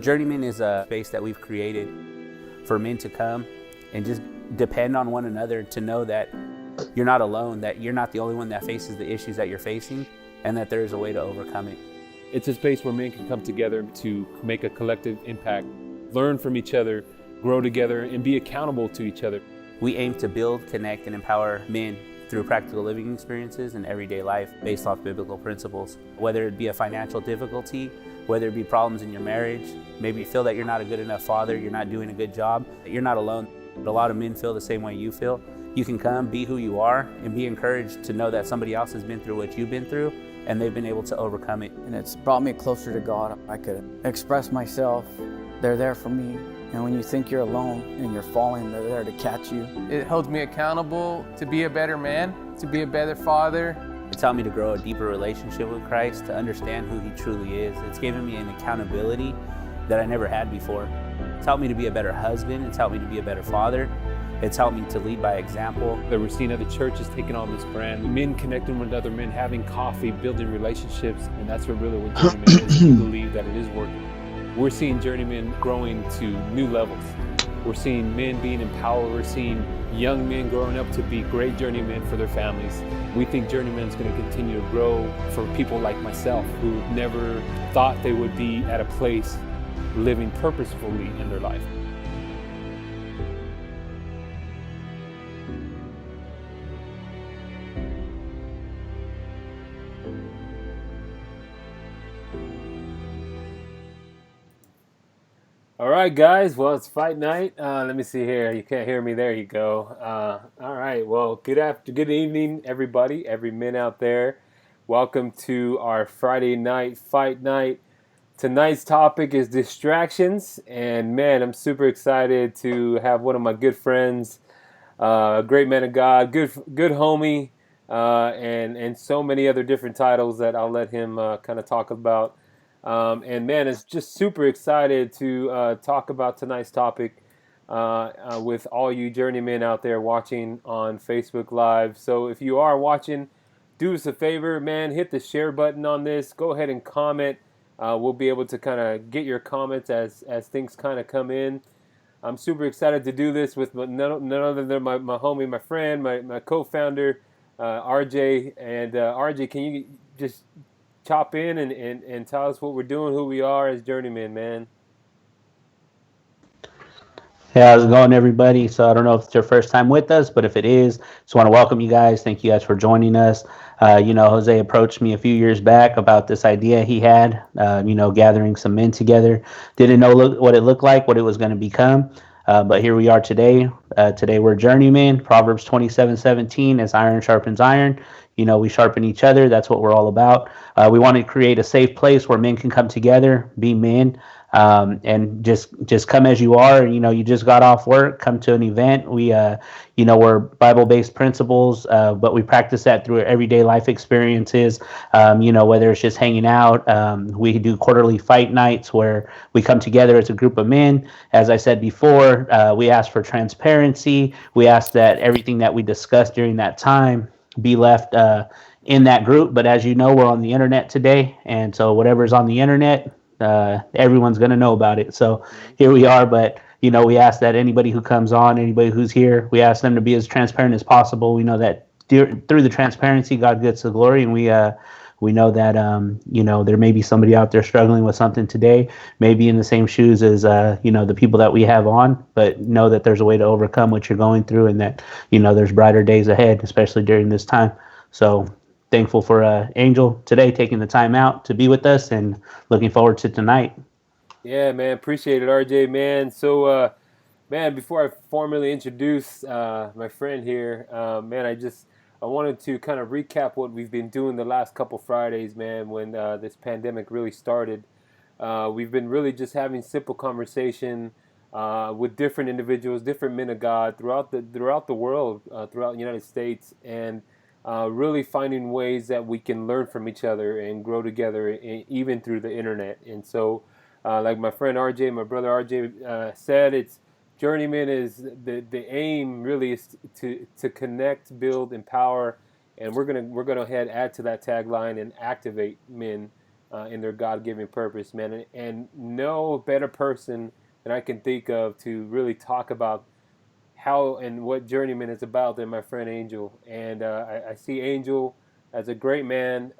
Journeyman is a space that we've created for men to come and just depend on one another, to know that you're not alone, that you're not the only one that faces the issues that you're facing, and that there is a way to overcome it. It's a space where men can come together to make a collective impact, learn from each other, grow together, and be accountable to each other. We aim to build, connect, and empower men through practical living experiences in everyday life based off biblical principles. Whether it be a financial difficulty, whether it be problems in your marriage, maybe you feel that you're not a good enough father, you're not doing a good job, you're not alone. A lot of men feel the same way you feel. You can come, be who you are, and be encouraged to know that somebody else has been through what you've been through, and they've been able to overcome it. And it's brought me closer to God. I could express myself. They're there for me. And when you think you're alone and you're falling, they're there to catch you. It holds me accountable to be a better man, to be a better father. It's helped me to grow a deeper relationship with Christ, to understand who He truly is. It's given me an accountability that I never had before. It's helped me to be a better husband. It's helped me to be a better father. It's helped me to lead by example. That we're seeing other churches taking on this brand, men connecting with other men, having coffee, building relationships, and that's what Journeyman is. We believe that it is working. We're seeing Journeyman growing to new levels. We're seeing men being empowered. We're seeing young men growing up to be great journeymen for their families. We think Journeyman is going to continue to grow for people like myself who never thought they would be at a place living purposefully in their life. All right, guys. Well, it's fight night. Let me see here. You can't hear me. There you go. All right. Well, good evening, everybody, every man out there. Welcome to our Friday night fight night. Tonight's topic is distractions, and man, I'm super excited to have one of my good friends, a great man of God, good homie, and so many other different titles that I'll let him kind of talk about. And man, it's just super excited to talk about tonight's topic with all you journeymen out there watching on Facebook Live. So if you are watching, do us a favor, man, hit the share button on this. Go ahead and comment. We'll be able to kind of get your comments as things kind of come in. I'm super excited to do this with none other than my homie, my friend, my co-founder, RJ. And RJ, can you just chop in and tell us what we're doing, who we are as journeymen, man? Hey, how's it going, everybody? So I don't know if it's your first time with us, but if it is, just want to welcome you guys. Thank you guys for joining us. Jose approached me a few years back about this idea he had, gathering some men together. Didn't know what it looked like, what it was going to become. But here we are today. Today we're journeymen. Proverbs 27:17, as iron sharpens iron. We sharpen each other. That's what we're all about. We want to create a safe place where men can come together, be men, and just come as you are. You just got off work, come to an event. We're Bible-based principles, but we practice that through everyday life experiences. Whether it's just hanging out, we do quarterly fight nights where we come together as a group of men. As I said before, we ask for transparency. We ask that everything that we discuss during that time be left in that group. But as you know, we're on the internet today, and so whatever's on the internet, everyone's going to know about it. So here we are. But we ask that anybody who comes on, anybody who's here, we ask them to be as transparent as possible. We know that through the transparency, God gets the glory, and we know that there may be somebody out there struggling with something today, maybe in the same shoes as the people that we have on, but know that there's a way to overcome what you're going through, and that there's brighter days ahead, especially during this time. So thankful for Angel today taking the time out to be with us, and looking forward to tonight. Yeah, man, appreciate it, RJ, man. So, man, before I formally introduce my friend here, man, I wanted to kind of recap what we've been doing the last couple Fridays, man, when this pandemic really started. We've been really just having simple conversation with different individuals, different men of God throughout the world, throughout the United States, and really finding ways that we can learn from each other and grow together, even through the internet. And so, like my friend RJ, my brother RJ said, it's Journeyman is the aim really is to connect, build, empower, and we're gonna add to that tagline and activate men in their God-given purpose, man. And no better person than I can think of to really talk about how and what Journeyman is about than my friend Angel. And I see Angel as a great man,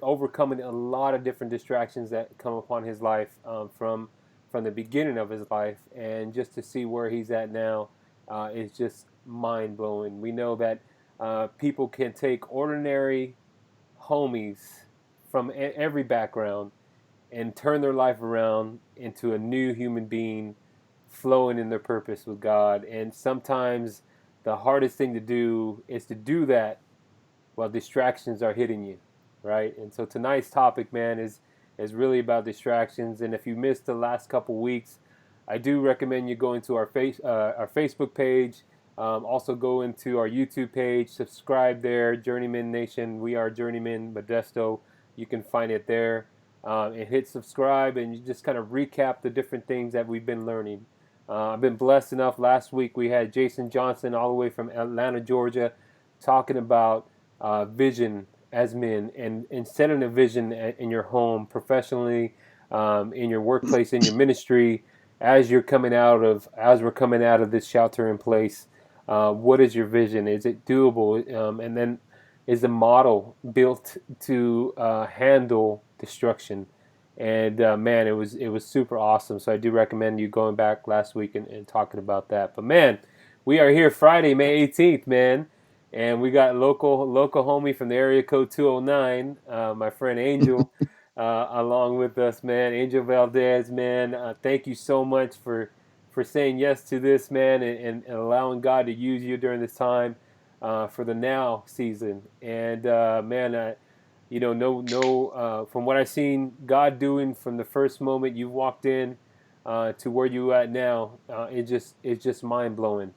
overcoming a lot of different distractions that come upon his life, from the beginning of his life, and just to see where he's at now is just mind blowing. We know that people can take ordinary homies from every background and turn their life around into a new human being flowing in their purpose with God. And sometimes the hardest thing to do is to do that while distractions are hitting you, right? And so tonight's topic, man, is really about distractions. And if you missed the last couple weeks, I do recommend you going to our Facebook page. Also go into our YouTube page, subscribe there, Journeyman Nation. We are Journeyman Modesto. You can find it there, and hit subscribe, and you just kind of recap the different things that we've been learning. I've been blessed enough. Last week we had Jason Johnson all the way from Atlanta, Georgia, talking about vision as men, and setting a vision in your home, professionally, in your workplace, in your ministry, as we're coming out of this shelter in place. What is your vision? Is it doable? And then is the model built to handle destruction? And man, it was super awesome. So I do recommend you going back last week and talking about that. But man, we are here Friday, May 18th, man. And we got local homie from the area code 209, my friend Angel, along with us, man. Anfel Valdez, man. Thank you so much for saying yes to this, man, and allowing God to use you during this time for the now season. And man, from what I've seen God doing from the first moment you walked in to where you at now, it's just mind blowing.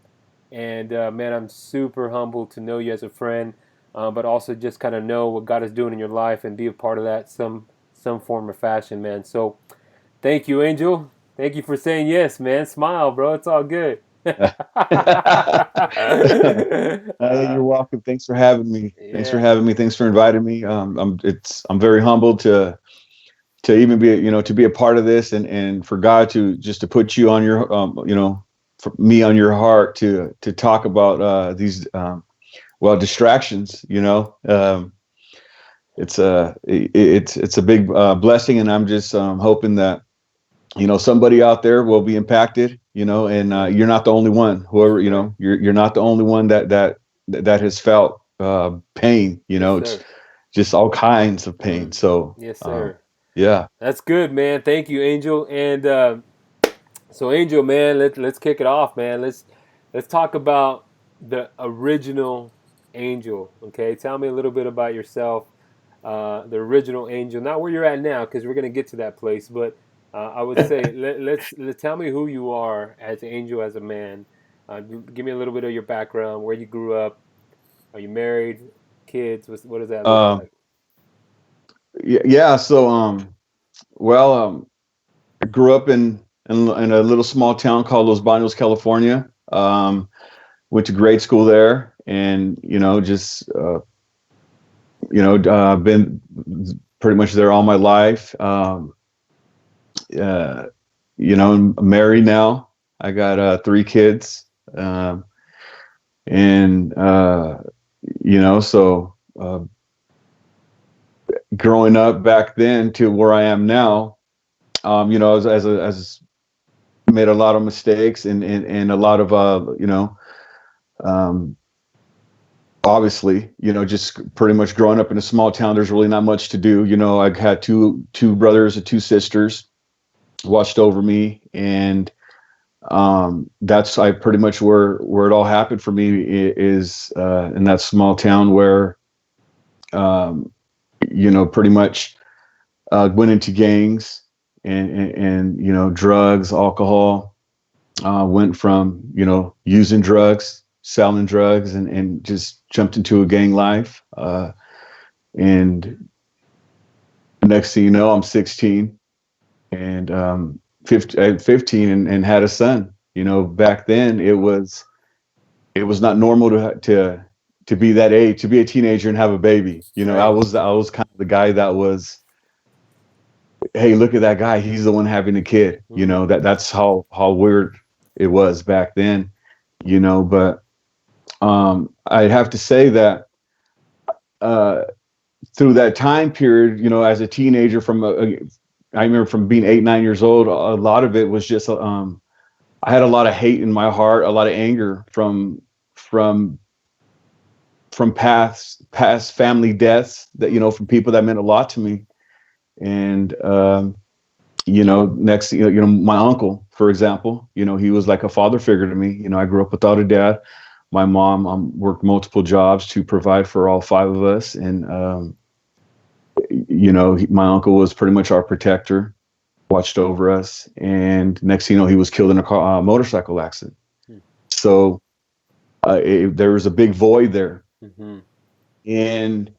And man, I'm super humbled to know you as a friend, but also just kind of know what God is doing in your life and be a part of that some form or fashion, man. So thank you, Angel. Thank you for saying yes, man. Smile, bro. It's all good. You're welcome. Thanks for having me. Thanks for Yeah. having me. Thanks for inviting me. I'm very humbled to even be, to be a part of this, and for God to put you on your, for me on your heart to talk about these distractions. It's a big blessing, and I'm just hoping that somebody out there will be impacted, and you're not the only one. Whoever, you're not the only one that has felt pain. Yes, It's just all kinds of pain. So yes, sir. Yeah. That's good, man. Thank you, Angel. And so, Angel, man, let's kick it off, man. Let's talk about the original Angel. Okay, tell me a little bit about yourself, the original Angel, not where you're at now, because we're gonna get to that place. But I would say let's tell me who you are as Angel, as a man. Give me a little bit of your background, where you grew up. Are you married? Kids? What does that look like? Yeah. So I grew up in a little small town called Los Banos, California. Went to grade school there, and been pretty much there all my life. I'm married now. I got 3 kids, so growing up back then to where I am now, as made a lot of mistakes and a lot of obviously, just pretty much growing up in a small town, there's really not much to do. I had two brothers and 2 sisters watched over me, and that's pretty much where it all happened for me, is in that small town where pretty much went into gangs and drugs, alcohol, went from using drugs, selling drugs, and just jumped into a gang life, and next thing you know, I'm 16 and 15 and had a son. Back then it was not normal to be that age, to be a teenager and have a baby. Right. I was kind of the guy that was hey, look at that guy. He's the one having a kid. You know, that's how weird it was back then, you know, but I'd have to say that uh, through that time period, you know, as a teenager I remember from being 8, 9 years old, a lot of it was just, I had a lot of hate in my heart, a lot of anger from past family deaths that, you know, from people that meant a lot to me. And, you know, next, you know, my uncle, for example, you know, he was like a father figure to me. You know, I grew up without a dad. My mom worked multiple jobs to provide for all 5 of us. And, you know, my uncle was pretty much our protector, watched over us. And next thing you know, he was killed in a motorcycle accident. So there was a big void there. And,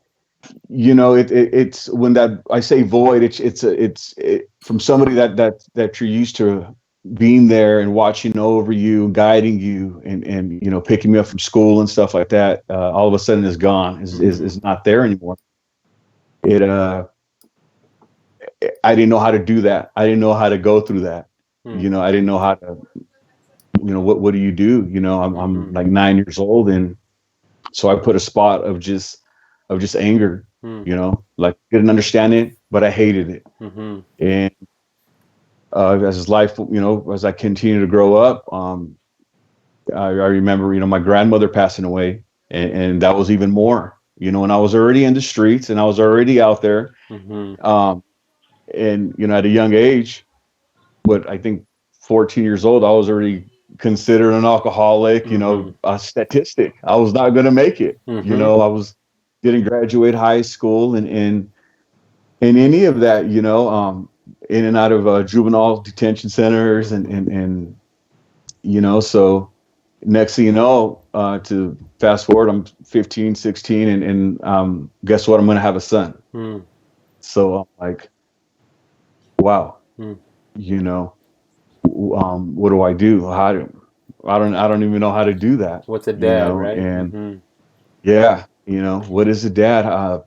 you know, it's when that I say void, it's from somebody that you're used to being there and watching over you, guiding you, and you know, picking me up from school and stuff like that. All of a sudden is gone, is not there anymore. I didn't know how to do that. I didn't know how to go through that. You know, I didn't know how to, you know, what do you do? You know, I'm like 9 years old, and so I put a spot of just anger. You know, like didn't understand it, but I hated it. And as life, you know, as I continued to grow up, I remember, you know, my grandmother passing away, and that was even more. You know, and I was already in the streets, and I was already out there. And you know, at a young age, but I think 14 years old, I was already considered an alcoholic. You know, a statistic. I was not going to make it. You know, didn't graduate high school, and any of that, you know, in and out of juvenile detention centers, and you know, so next thing you know, to fast forward, I'm 15, 16, and guess what? I'm going to have a son. So I'm like, wow, you know, what do I do? I don't even know how to do that. What's a dad, you know? right? And yeah, you know, what is a dad?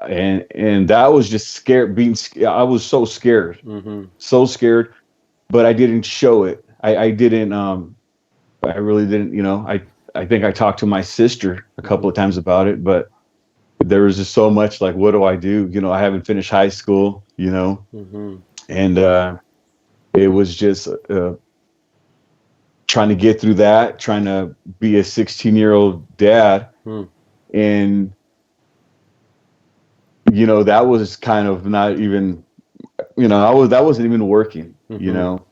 And that was just scared. I was so scared, so scared, but I didn't show it. I didn't. I really didn't. You know, I think I talked to my sister a couple of times about it, but there was just so much like, what do I do? You know, I haven't finished high school. You know, and it was just trying to get through that, trying to be a 16-year-old dad, and you know, that was kind of not even, you know, that wasn't even working, you know.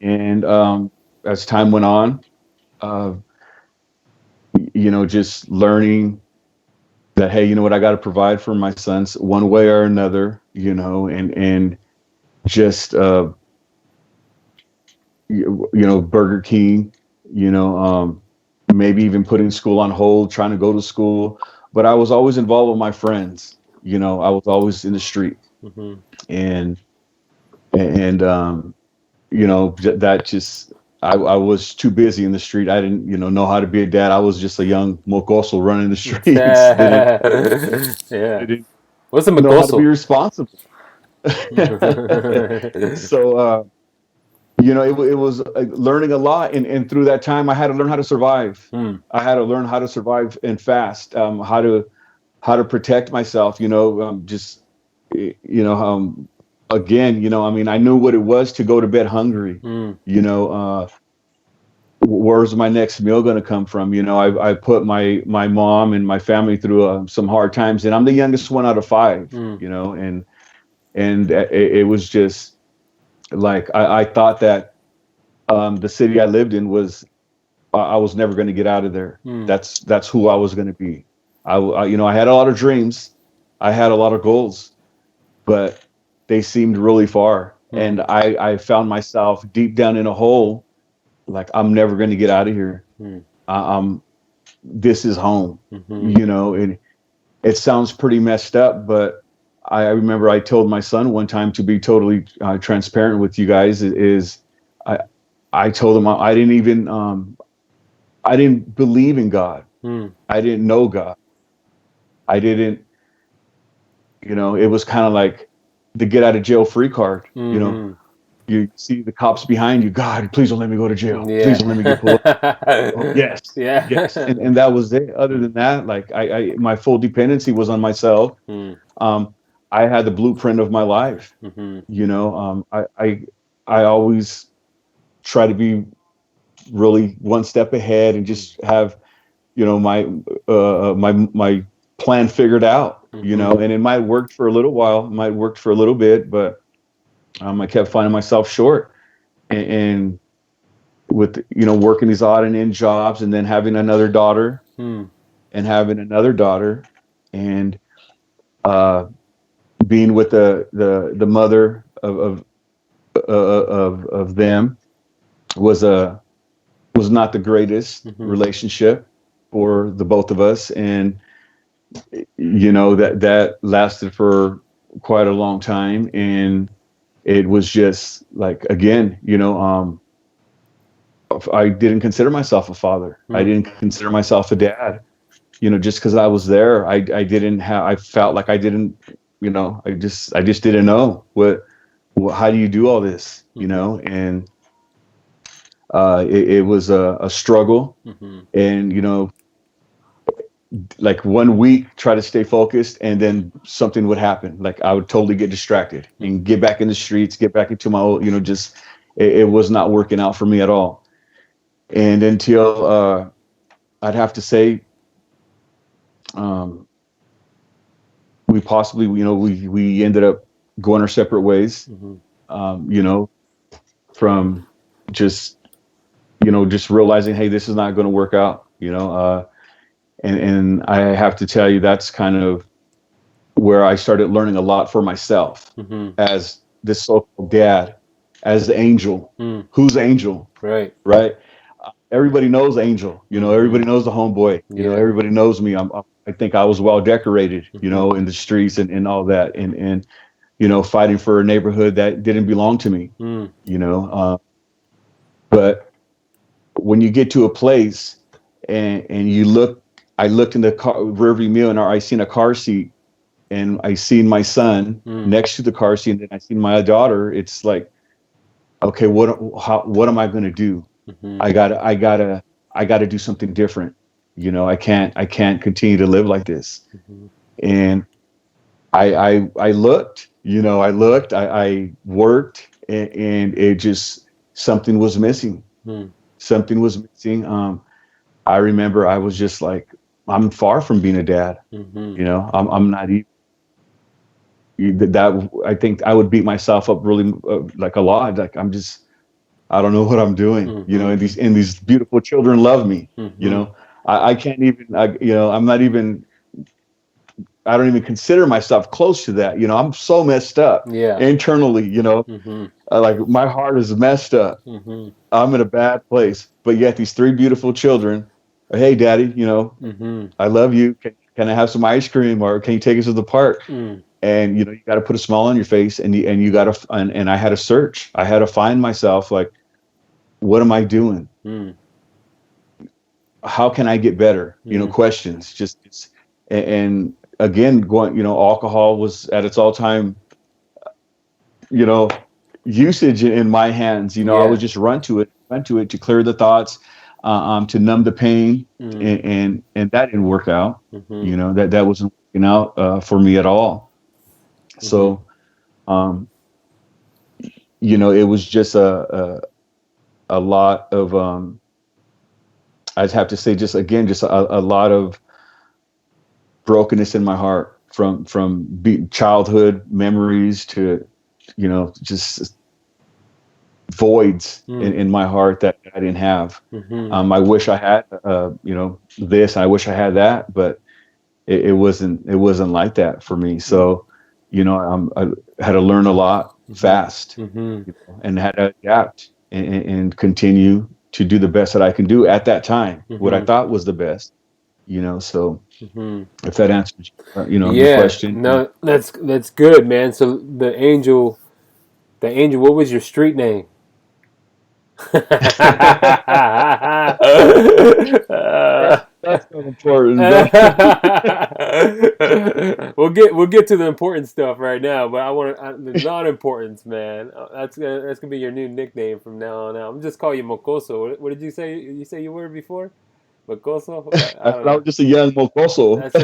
And as time went on, you know, just learning that, hey, you know what, I got to provide for my sons one way or another, you know, and just you know, Burger King, you know, maybe even putting school on hold, trying to go to school, but I was always involved with my friends. You know, I was always in the street, and you know, that just, I was too busy in the street. I didn't, you know how to be a dad. I was just a young mocoso running the streets. Didn't What's a know how to be mocoso? responsible. So, you know, it was learning a lot, and through that time, I had to learn how to survive. I had to learn how to survive and fast. How to protect myself. You know, just you know, again, you know, I mean, I knew what it was to go to bed hungry. You know, where's my next meal going to come from? You know, I put my mom and my family through some hard times, and I'm the youngest one out of 5. You know, and it was just like I thought that the city I lived in was, I was never going to get out of there. That's who I was going to be. I you know, I had a lot of dreams, I had a lot of goals, but they seemed really far, and I found myself deep down in a hole. Like, I'm never going to get out of here. This is home. You know, and it sounds pretty messed up, but I remember I told my son one time, to be totally transparent with you guys, is I told him I didn't even I didn't believe in God. I didn't know God. I didn't, you know, it was kind of like, the get out of jail free card. Mm-hmm. You know, you see the cops behind you. God, please don't let me go to jail. Yeah. Please don't let me get pulled up. Oh, yes. Yeah. Yes. And that was it. Other than that, like my full dependency was on myself. I had the blueprint of my life. Mm-hmm. You know, I always try to be really one step ahead and just have, you know, my plan figured out, you know, and it might work for a little while, it might work for a little bit, but I kept finding myself short, and with, you know, working these odd and end jobs, and then having another daughter, and having another daughter, and being with the mother of them was not the greatest relationship for the both of us, and you know that lasted for quite a long time, and it was just like, again, you know, I didn't consider myself a father. I didn't consider myself a dad. You know, just because I was there, I didn't have. I felt like I didn't. You know, I just didn't know how do you do all this. You know, and it was a struggle, and you know, like 1 week try to stay focused, and then something would happen. Like I would totally get distracted and get back in the streets, get back into my old, you know, just it was not working out for me at all. And until I'd have to say, we possibly, you know, we ended up going our separate ways. You know, from just, you know, just realizing, hey, this is not going to work out. You know, and I have to tell you, that's kind of where I started learning a lot for myself as this so-called dad, as the angel. Who's Angel? Right. Everybody knows Angel. You know, everybody knows the homeboy. You know, everybody knows me. I think I was well decorated, you know, in the streets and all that, and you know, fighting for a neighborhood that didn't belong to me. You know, but when you get to a place and you look, I looked in the rearview mirror and I seen a car seat, and I seen my son next to the car seat, and then I seen my daughter. It's like, okay, what am I going to do? I gotta do something different. You know, I can't continue to live like this. And I looked, you know, I worked, and it just, something was missing. Something was missing. I remember I was just like, I'm far from being a dad. You know, I'm not even. That I think I would beat myself up really like a lot. Like I don't know what I'm doing. You know, and these beautiful children love me. You know, I can't even. You know, I'm not even. I don't even consider myself close to that. You know, I'm so messed up internally. You know, like my heart is messed up. I'm in a bad place, but yet these three beautiful children. Hey, Daddy, you know, I love you. Can I have some ice cream, or can you take us to the park? And you know, you got to put a smile on your face, and you got to. And I had to search. I had to find myself. Like, what am I doing? How can I get better? You know, questions. Just and again, going. You know, alcohol was at its all-time, you know, usage in my hands. You know, I would just run to it to clear the thoughts, to numb the pain, and that didn't work out. You know, that wasn't working out for me at all. So, you know, it was just a lot of, I'd have to say, just a lot of brokenness in my heart from childhood memories to, you know, just voids in my heart that I didn't have. I wish I had, you know, this. I wish I had that, but it wasn't like that for me. So, you know, I had to learn a lot fast, you know, and had to adapt and continue to do the best that I can do at that time, what I thought was the best, you know. So if that answers, you know, the question. No, that's good, man. So the angel, what was your street name? That's not important, bro. We'll get to the important stuff right now, but I want the non-importance, man. That's gonna be your new nickname from now on out. I'm just call you Mocoso. What did you say? You say you were before Mocoso? I I don't thought I was know. just a young mocoso. That's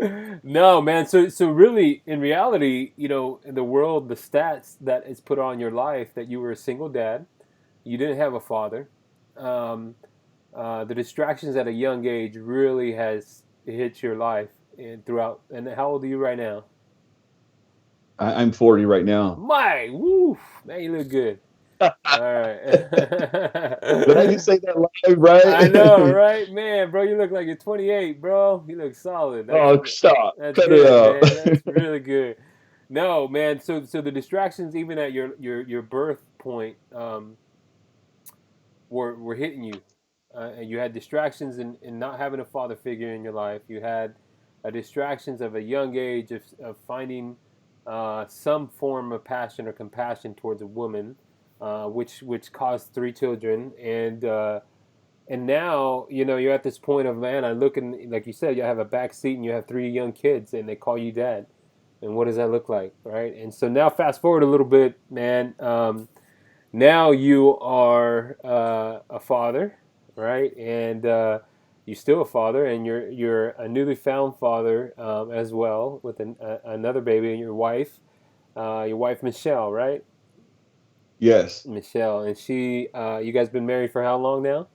right. No, man. So really, in reality, in the world, the stats that is put on your life that you were a single dad, you didn't have a father. Um, the distractions at a young age really has hit your life and throughout. And how old are you right now? I'm 40 right now. My, woo, man, you look good. All right. Did I just say that live, I know, right? right, man, bro. You look like you're 28, bro. You look solid. Oh, stop. That's Cut it good, out. man. That's really good. No, man. So the distractions, even at your birth point, were hitting you. And you had distractions in not having a father figure in your life. You had distractions of a young age of finding some form of passion or compassion towards a woman, which caused three children. And now you're at this point of, man, I look, and like you said, you have a back seat and you have three young kids and they call you dad. And what does that look like, right? And so now fast forward a little bit, man. Now you are a father, right? And you're still a father, and you're a newly found father as well with another baby, and your wife Michelle, right? Yes. Michelle, and she, you guys been married for how long now?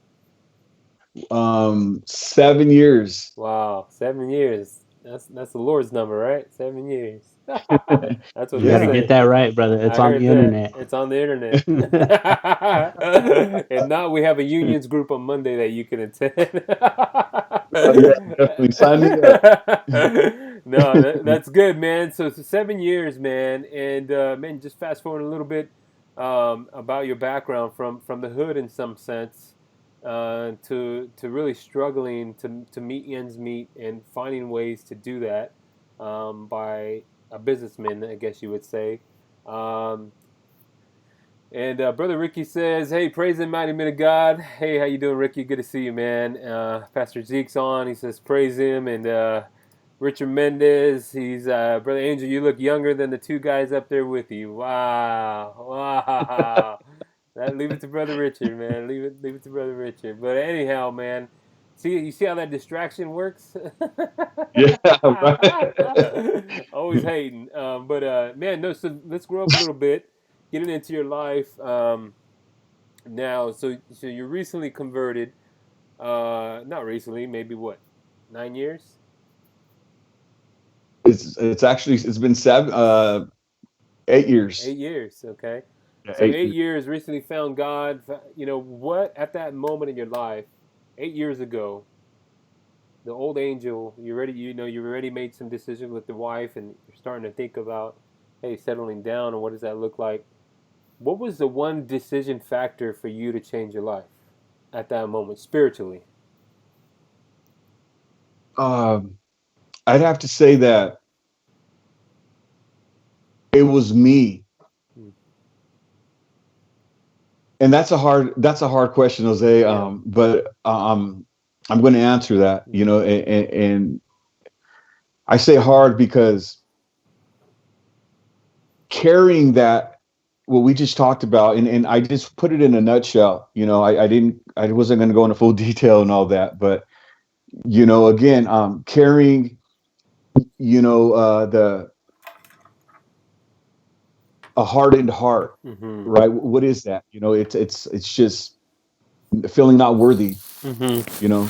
7 years. Wow, 7 years. That's the Lord's number, right? 7 years. That's what You they got to Yeah. get say. that right, brother. It's I on heard the that. internet. It's on the internet. And now we have a unions group on Monday that you can attend. Yeah, definitely. Sign me up. No, that's good, man. So it's 7 years, man, and man, just fast forward a little bit about your background from the hood in some sense to really struggling to meet ends meet and finding ways to do that by a businessman, I guess you would say. Um, and Brother Ricky says, "Hey, praise and mighty men of God. Hey, how you doing, Ricky? Good to see you, man." Pastor Zeke's on. He says, "Praise him." And Richard Mendez, he's Brother Angel. You look younger than the two guys up there with you. Wow, wow. Leave it to Brother Richard, man. Leave it to Brother Richard. But anyhow, man, you see how that distraction works? Yeah, right. Always hating. But man, no. So let's grow up a little bit, getting into your life now. So you're recently converted. Not recently, maybe what, 9 years? It's been 8 years. 8 years. Okay. Yeah, So eight 8 years, recently found God. What at that moment in your life, 8 years ago, the old angel, you already made some decisions with the wife, and you're starting to think about, hey, settling down, and what does that look like? What was the one decision factor for you to change your life at that moment, spiritually? Um, I'd have to say that it was me, Hmm. and that's a hard question, Jose. Yeah. But I'm going to answer that. And I say hard because carrying that, what we just talked about, and I just put it in a nutshell. I wasn't going to go into full detail and all that, but again, carrying, the a hardened heart, Mm-hmm. right? What is that? It's just feeling not worthy. Mm-hmm. You know,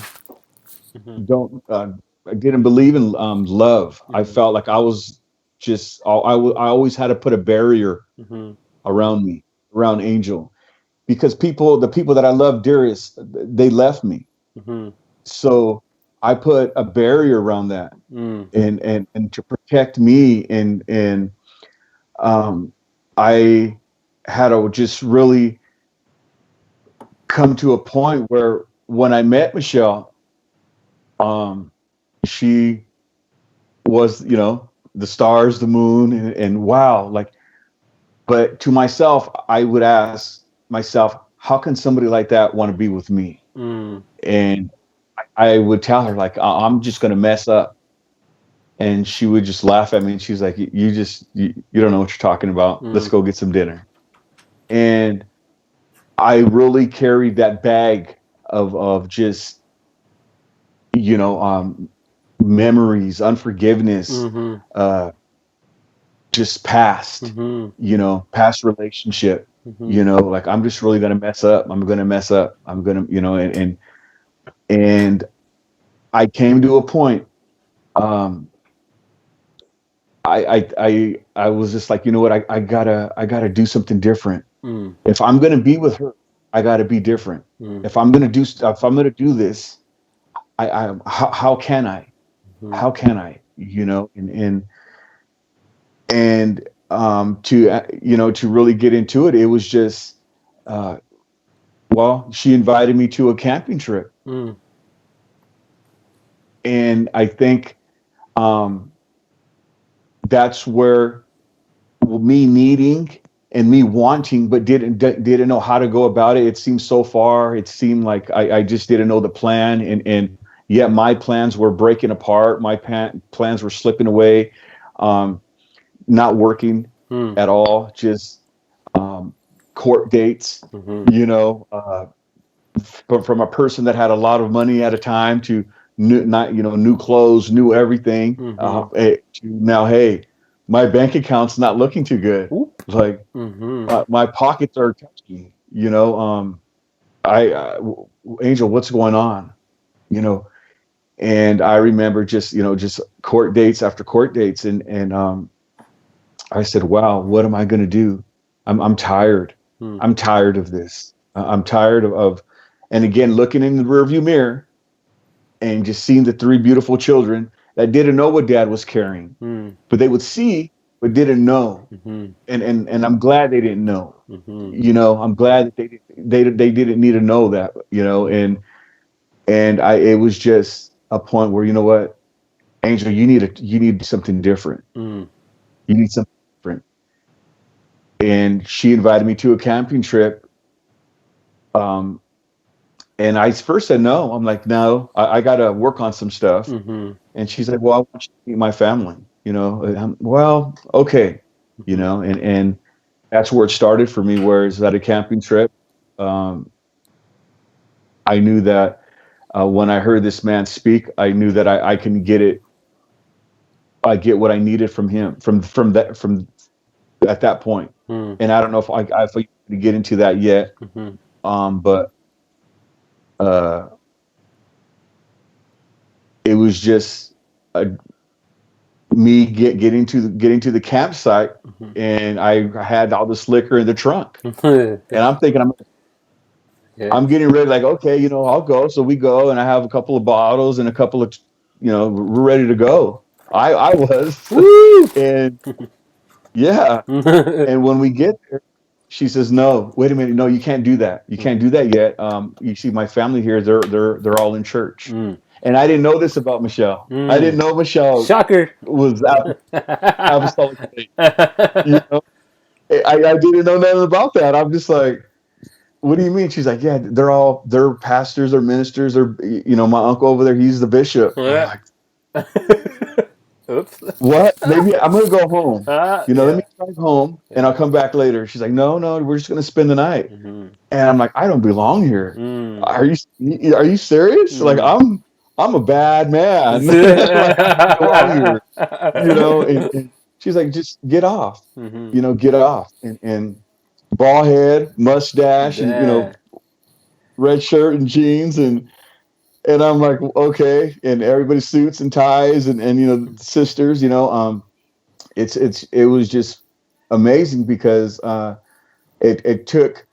Mm-hmm. don't I didn't believe in love. I Mm-hmm. felt like I was just I always had to put a barrier Mm-hmm. around me, around Angel, because the people that I love dearest, they left me. Mm-hmm. So I put a barrier around that, Mm. and to protect me, and um, I had to just really come to a point where when I met Michelle, um, she was, the stars, the moon, and wow, like, but to myself, I would ask myself, how can somebody like that want to be with me? Mm. And I would tell her like, I'm just going to mess up. And she would just laugh at me. And she's like, you don't know what you're talking about. Let's go get some dinner. And I really carried that bag of just, memories, unforgiveness, just past, past relationship, like I'm just really going to mess up. I'm going to mess up. I'm going to, and I came to a point, I was just like, you know what, I gotta do something different. If I'm gonna be with her, I gotta be different. If I'm gonna do this, how can I? How can I? To really get into it, it was just, she invited me to a camping trip, and I think, that's where me needing and me wanting, but didn't know how to go about it. It seemed so far. It seemed like I just didn't know the plan, and yet my plans were breaking apart. My plans were slipping away, not working at all. Just court dates, from a person that had a lot of money at a time to new clothes, new everything. To now, hey, my bank account's not looking too good. Like my pockets are touchy. Angel, what's going on? And I remember just court dates after court dates, and I said, wow, what am I going to do? I'm tired. I'm tired of this. I'm tired of, and again, looking in the rearview mirror and just seeing the three beautiful children that didn't know what dad was carrying, but they would see, but didn't know. And I'm glad they didn't know. I'm glad that they didn't need to know that. It was just a point where, you know what, Angel, you need something different. You need something different. And she invited me to a camping trip. And I first said no. I'm like, no, I got to work on some stuff. And she's like, well, I want you to meet my family. Well, okay. And that's where it started for me, where it's at a camping trip. I knew that when I heard this man speak, I knew that I can get it. I get what I needed from him from at that point. And I don't know if I can get into that yet. But it was just me getting to the campsite, and I had all this liquor in the trunk, and I'm thinking I'm getting ready, like, okay, I'll go. So we go, and I have a couple of bottles and a couple of, we're ready to go. I was, and yeah, and when we get there, she says, no, wait a minute. No, you can't do that. You can't do that yet. You see, my family here, they're all in church. And I didn't know this about Michelle. I didn't know Michelle Shocker. was apostolic. I didn't know nothing about that. I'm just like, what do you mean? She's like, yeah, they're pastors or ministers, or, my uncle over there, he's the bishop. Yeah. I'm like, oops. What? Maybe I'm going to go home. Let me drive home and I'll come back later. She's like, no, we're just going to spend the night. And I'm like, I don't belong here. Are you serious? Like, I'm a bad man. Like, I don't belong here. And she's like, just get off. Get off. And bald head, mustache, and red shirt and jeans, and I'm like, okay. And everybody suits and ties, and sisters. It was just amazing because it took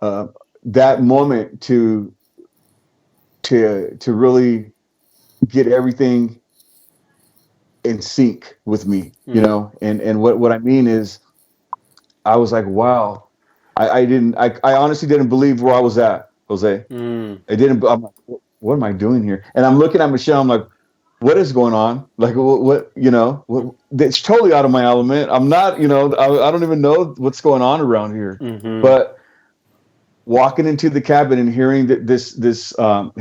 that moment to really get everything in sync with me, and what I mean is, I was like, wow, I honestly didn't believe where I was at, Jose. I'm like, what am I doing here? And I'm looking at Michelle, I'm like, what is going on? Like, what it's totally out of my element. I'm not, I don't even know what's going on around here. But walking into the cabin and hearing this man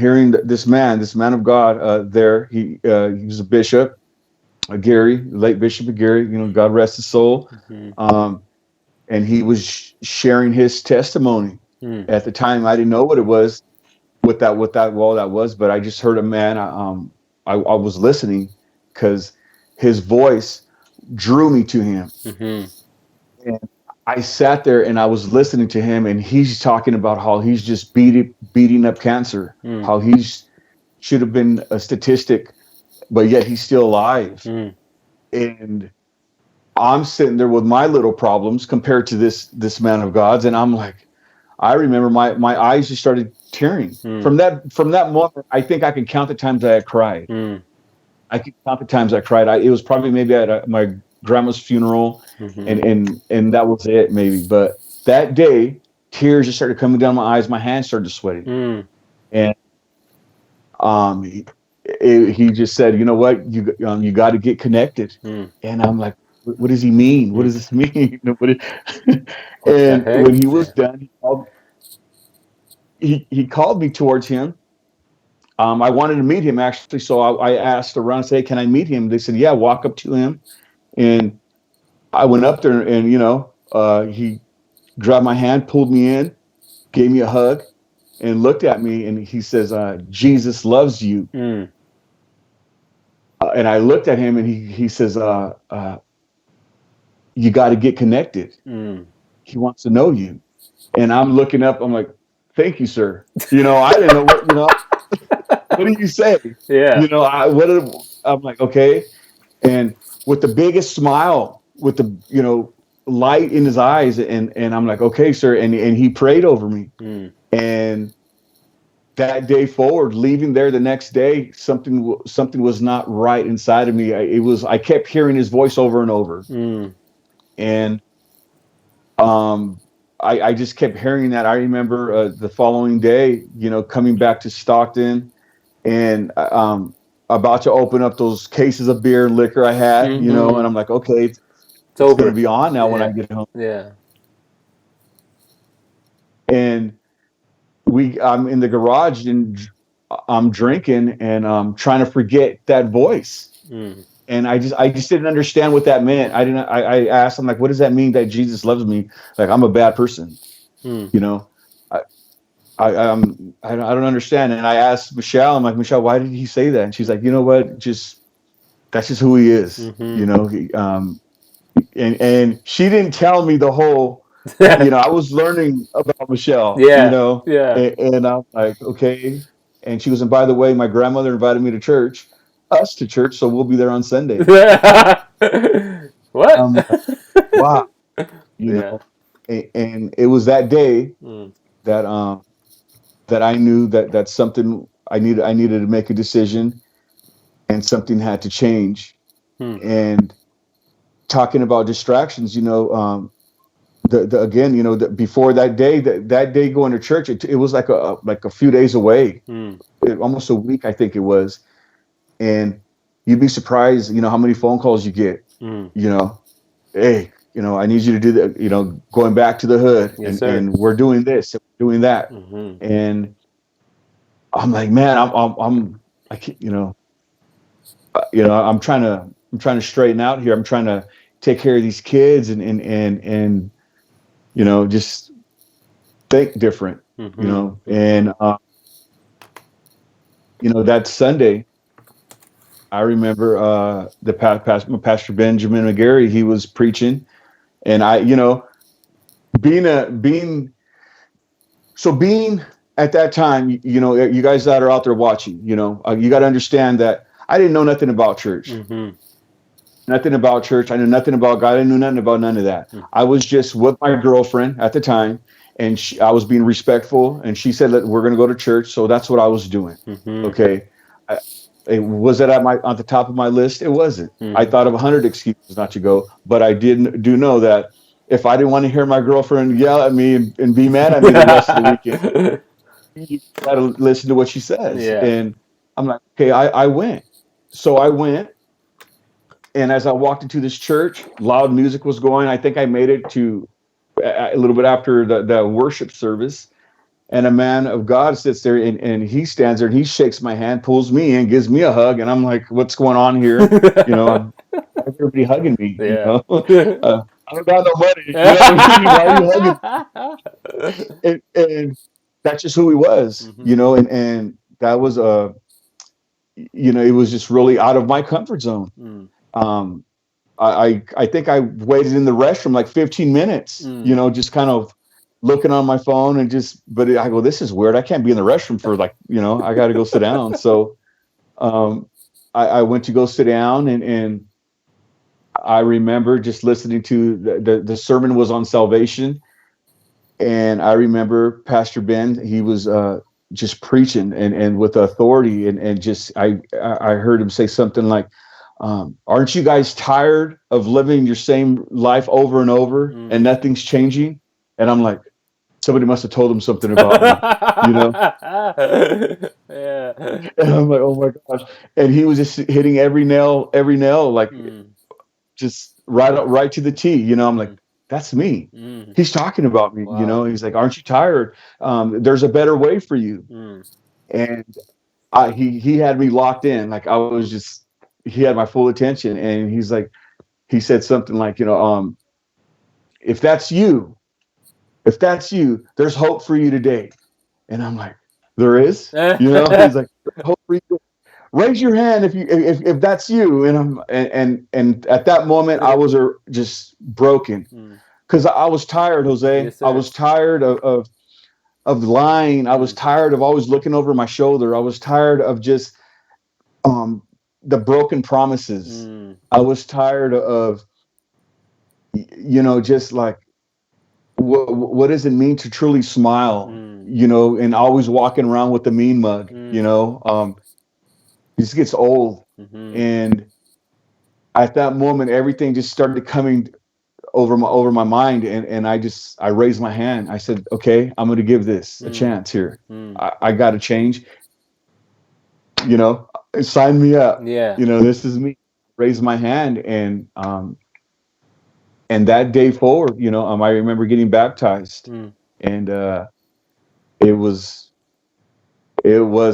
of God there. He was a bishop, Gary, late Bishop Gary. You know, God rest his soul. And he was sharing his testimony. At the time, I didn't know what it was, what that was, but I just heard a man. I was listening because his voice drew me to him. And I sat there and I was listening to him, and he's talking about how he's just beating up cancer, how should have been a statistic, but yet he's still alive. And I'm sitting there with my little problems compared to this man of God's, and I'm like, I remember my eyes just started tearing. From that moment. I think I can count the times I had cried. I could count the times I cried. It was probably maybe at my grandma's funeral, and that was it, maybe. But that day, tears just started coming down my eyes. My hands started sweating, and he just said, "You know what? You got to get connected." And I'm like, "What does he mean? What does this mean?" And when he was done, he called me towards him. I wanted to meet him, actually, so I asked around, say, "Can I meet him?" They said, "Yeah, walk up to him." And I went up there, and he grabbed my hand, pulled me in, gave me a hug, and looked at me, and he says, "Jesus loves you." And I looked at him, and he says, "You got to get connected. He wants to know you." And I'm looking up. I'm like, "Thank you, sir." I didn't know what. What do you say? Yeah. I'm like, okay. And with the biggest smile, with the light in his eyes, and I'm like, okay, sir. And he prayed over me. And that day forward, leaving there the next day, something was not right inside of me. I kept hearing his voice over and over. And I just kept hearing that. I remember the following day, coming back to Stockton, and about to open up those cases of beer and liquor I had, and I'm like, okay, it's going to be on now when I get home. Yeah. And I'm in the garage, and I'm drinking, and I'm trying to forget that voice. And I just didn't understand what that meant. I asked him, like, what does that mean that Jesus loves me? Like, I'm a bad person, I don't understand. And I asked Michelle, I'm like, Michelle, why did he say that? And she's like, you know what? That's just who he is, and she didn't tell me the whole, I was learning about Michelle, and I'm like, okay. And she goes, and by the way, my grandmother invited me to church, so we'll be there on Sunday. What? Wow. And it was that day that I knew that something I needed to make a decision, and something had to change. And talking about distractions, again, before that day going to church, it was like a few days away, almost a week, I think it was. And you'd be surprised, how many phone calls you get, hey, I need you to do that, going back to the hood, and we're doing this, and we're doing that. And I'm like, man, I can't, I'm trying to straighten out here. I'm trying to take care of these kids and just think different, and that Sunday, I remember the Pastor Benjamin McGarry, he was preaching, and I, being at that time, you guys that are out there watching, you got to understand that I didn't know nothing about church. Nothing about church. I knew nothing about God. I knew nothing about none of that. I was just with my girlfriend at the time, and I was being respectful, and she said, we're going to go to church. So that's what I was doing. Okay. Was it on the top of my list? It wasn't. I thought of 100 excuses not to go, but I do know that if I didn't want to hear my girlfriend yell at me and be mad at me the rest of the weekend, you got to listen to what she says. And I'm like, okay, I went. So I went. And as I walked into this church, loud music was going. I think I made it to a little bit after the worship service. And a man of God sits there and he stands there and he shakes my hand, pulls me in, gives me a hug. And I'm like, what's going on here? Everybody hugging me, Yeah. I don't got no money. You know what I mean? Why are you hugging me? And that's just who he was, Mhm. and that was it was just really out of my comfort zone. Mm. Um, I think I waited in the restroom like 15 minutes, Mm. just kind of looking on my phone but I go, this is weird. I can't be in the restroom for like, I got to go sit down. So I went to go sit down and I remember just listening to the sermon was on salvation. And I remember Pastor Ben, he was just preaching and with authority and just I heard him say something like, aren't you guys tired of living your same life over and over and Mm. nothing's changing? And I'm like, somebody must have told him something about me, Yeah. And I'm like, oh my gosh. And he was just hitting every nail, like Mm. just right to the T. I'm like, Mm. that's me. Mm. He's talking about me. Wow. He's like, aren't you tired? There's a better way for you. Mm. And he had me locked in. Like I was just, he had my full attention. And he said something like, if that's you, there's hope for you today. And I'm like, there is. He's like, there's hope for you. Raise your hand if that's you. And and at that moment I was just broken Mm. because I was tired, Jose. Yes, I sir. was tired of lying. I was Mm. tired of always looking over my shoulder. I was tired of just um the broken promises. Mm. I was tired of just like what does it mean to truly smile, Mm. and always walking around with the mean mug, Mm. it just gets old. Mhm. And at that moment everything just started coming over my mind, and I raised my hand. I said, okay, I'm going to give this a Mm. chance here. Mm. I got to change. Sign me up. Yeah. This is me. Raise my hand, and that day forward, I remember getting baptized, Mm. and it was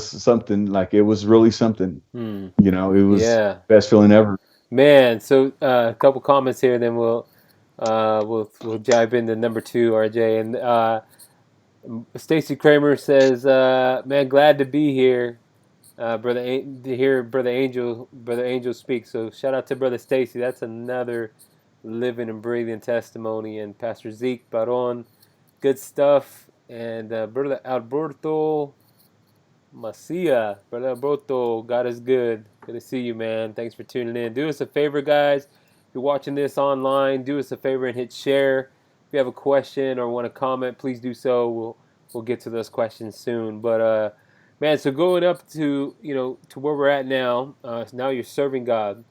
something. Like it was really something. Mm. It was Yeah. best feeling ever. Man, so a couple comments here, then we'll dive into number 2, RJ. And Stacy Kramer says, "Man, glad to be here, to hear Brother Angel speak." So shout out to Brother Stacy. That's another living and breathing testimony. And Pastor Zeke Baron, good stuff. And Brother Alberto Macia, Brother Alberto, God is good. Good to see you, man. Thanks for tuning in. Do us a favor, guys. If you're watching this online, do us a favor and hit share. If you have a question or want to comment, please do so. We'll get to those questions soon. But man, so going up to to where we're at now. Now you're serving God,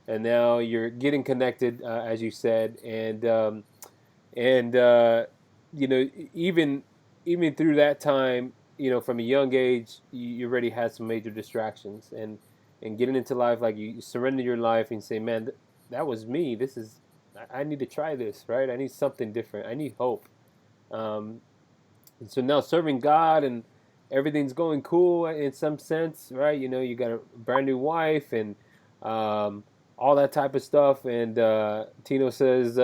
and now you're getting connected, as you said, and even through that time, from a young age, you already had some major distractions, and getting into life, like you surrender your life and say, man, that was me. This is I need to try this, right? I need something different. I need hope. And so now serving God and everything's going cool in some sense, right? You got a brand new wife and um, all that type of stuff. And Tino says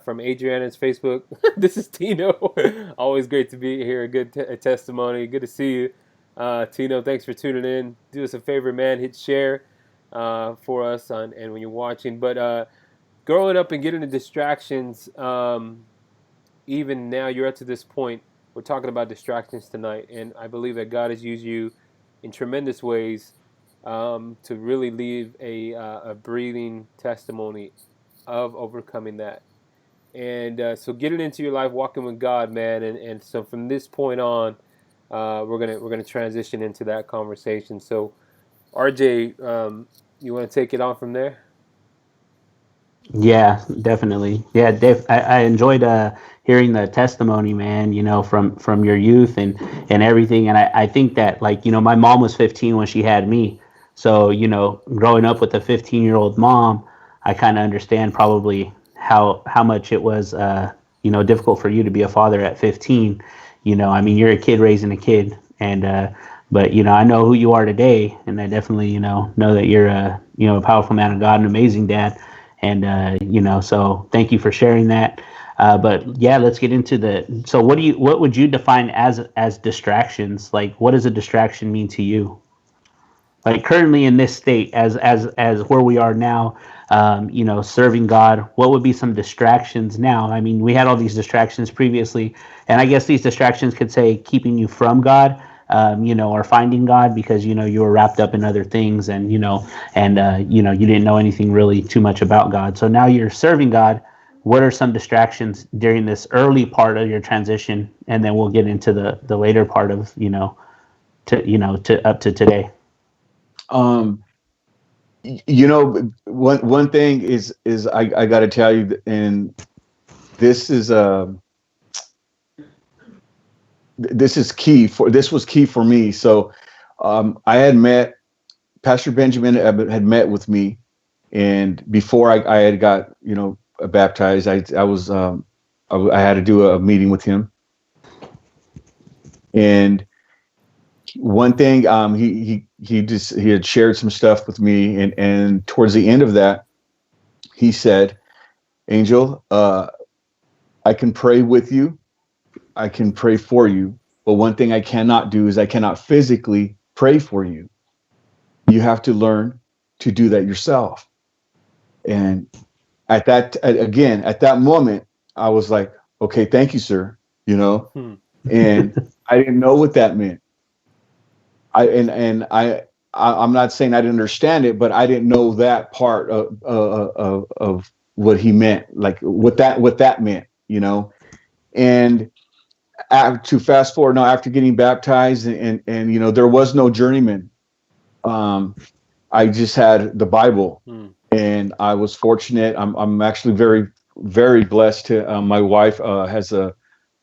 from Adriana's Facebook, this is Tino. Always great to be here. A good testimony. Good to see you. Tino, thanks for tuning in. Do us a favor, man. Hit share for us and when you're watching. But growing up and getting the distractions, even now you're up to this point. We're talking about distractions tonight, and I believe that God has used you in tremendous ways to really leave a breathing testimony of overcoming that. And so getting into your life, walking with God, man. And so from this point on, we're gonna transition into that conversation. So, RJ, you want to take it on from there? Yeah, definitely. Yeah, Dave, I enjoyed hearing the testimony, man, from your youth and everything. And I think that, like, my mom was 15 when she had me. So, growing up with a 15-year-old mom, I kind of understand probably how much it was, difficult for you to be a father at 15. I mean, you're a kid raising a kid, and but I know who you are today, and I definitely know that you're a powerful man of God, an amazing dad, and so thank you for sharing that. But yeah, let's get into so what would you define as distractions? Like, what does a distraction mean to you? Like currently in this state, as where we are now, serving God, what would be some distractions now? I mean, we had all these distractions previously, and I guess these distractions could say keeping you from God, or finding God because you were wrapped up in other things, and you didn't know anything really too much about God. So now you're serving God. What are some distractions during this early part of your transition, and then we'll get into the later part of to up to today. Um, one thing is I got to tell you, and this is this was key for me. So I had met Pastor Benjamin had met with me, and before I had got baptized, I was I had to do a meeting with him, and one thing he had shared some stuff with me, and towards the end of that, he said, Angel, I can pray with you, I can pray for you, but one thing I cannot do is I cannot physically pray for you. You have to learn to do that yourself. And at that moment, I was like, okay, thank you, sir. And I didn't know what that meant. I'm not saying I didn't understand it, but I didn't know that part of what he meant, like what that meant, And to fast forward now, after getting baptized, and there was no journeyman. I just had the Bible, and I was fortunate. I'm actually very, very blessed to. My wife has a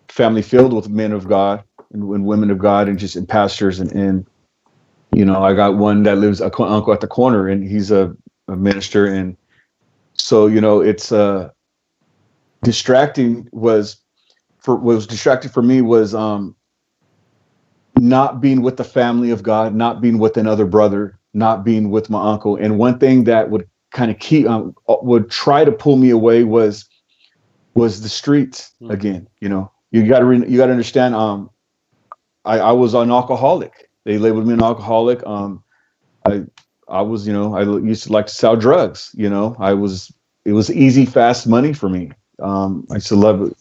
family filled with men of God and women of God, and just pastors, and I got one that lives uncle at the corner, and he's a minister, and so it's distracting was distracting for me was not being with the family of God, not being with another brother, not being with my uncle. And one thing that would kind of would try to pull me away was the streets again. You got to understand. I was an alcoholic. They labeled me an alcoholic. I was, I used to like to sell drugs. It was easy, fast money for me. I used to love,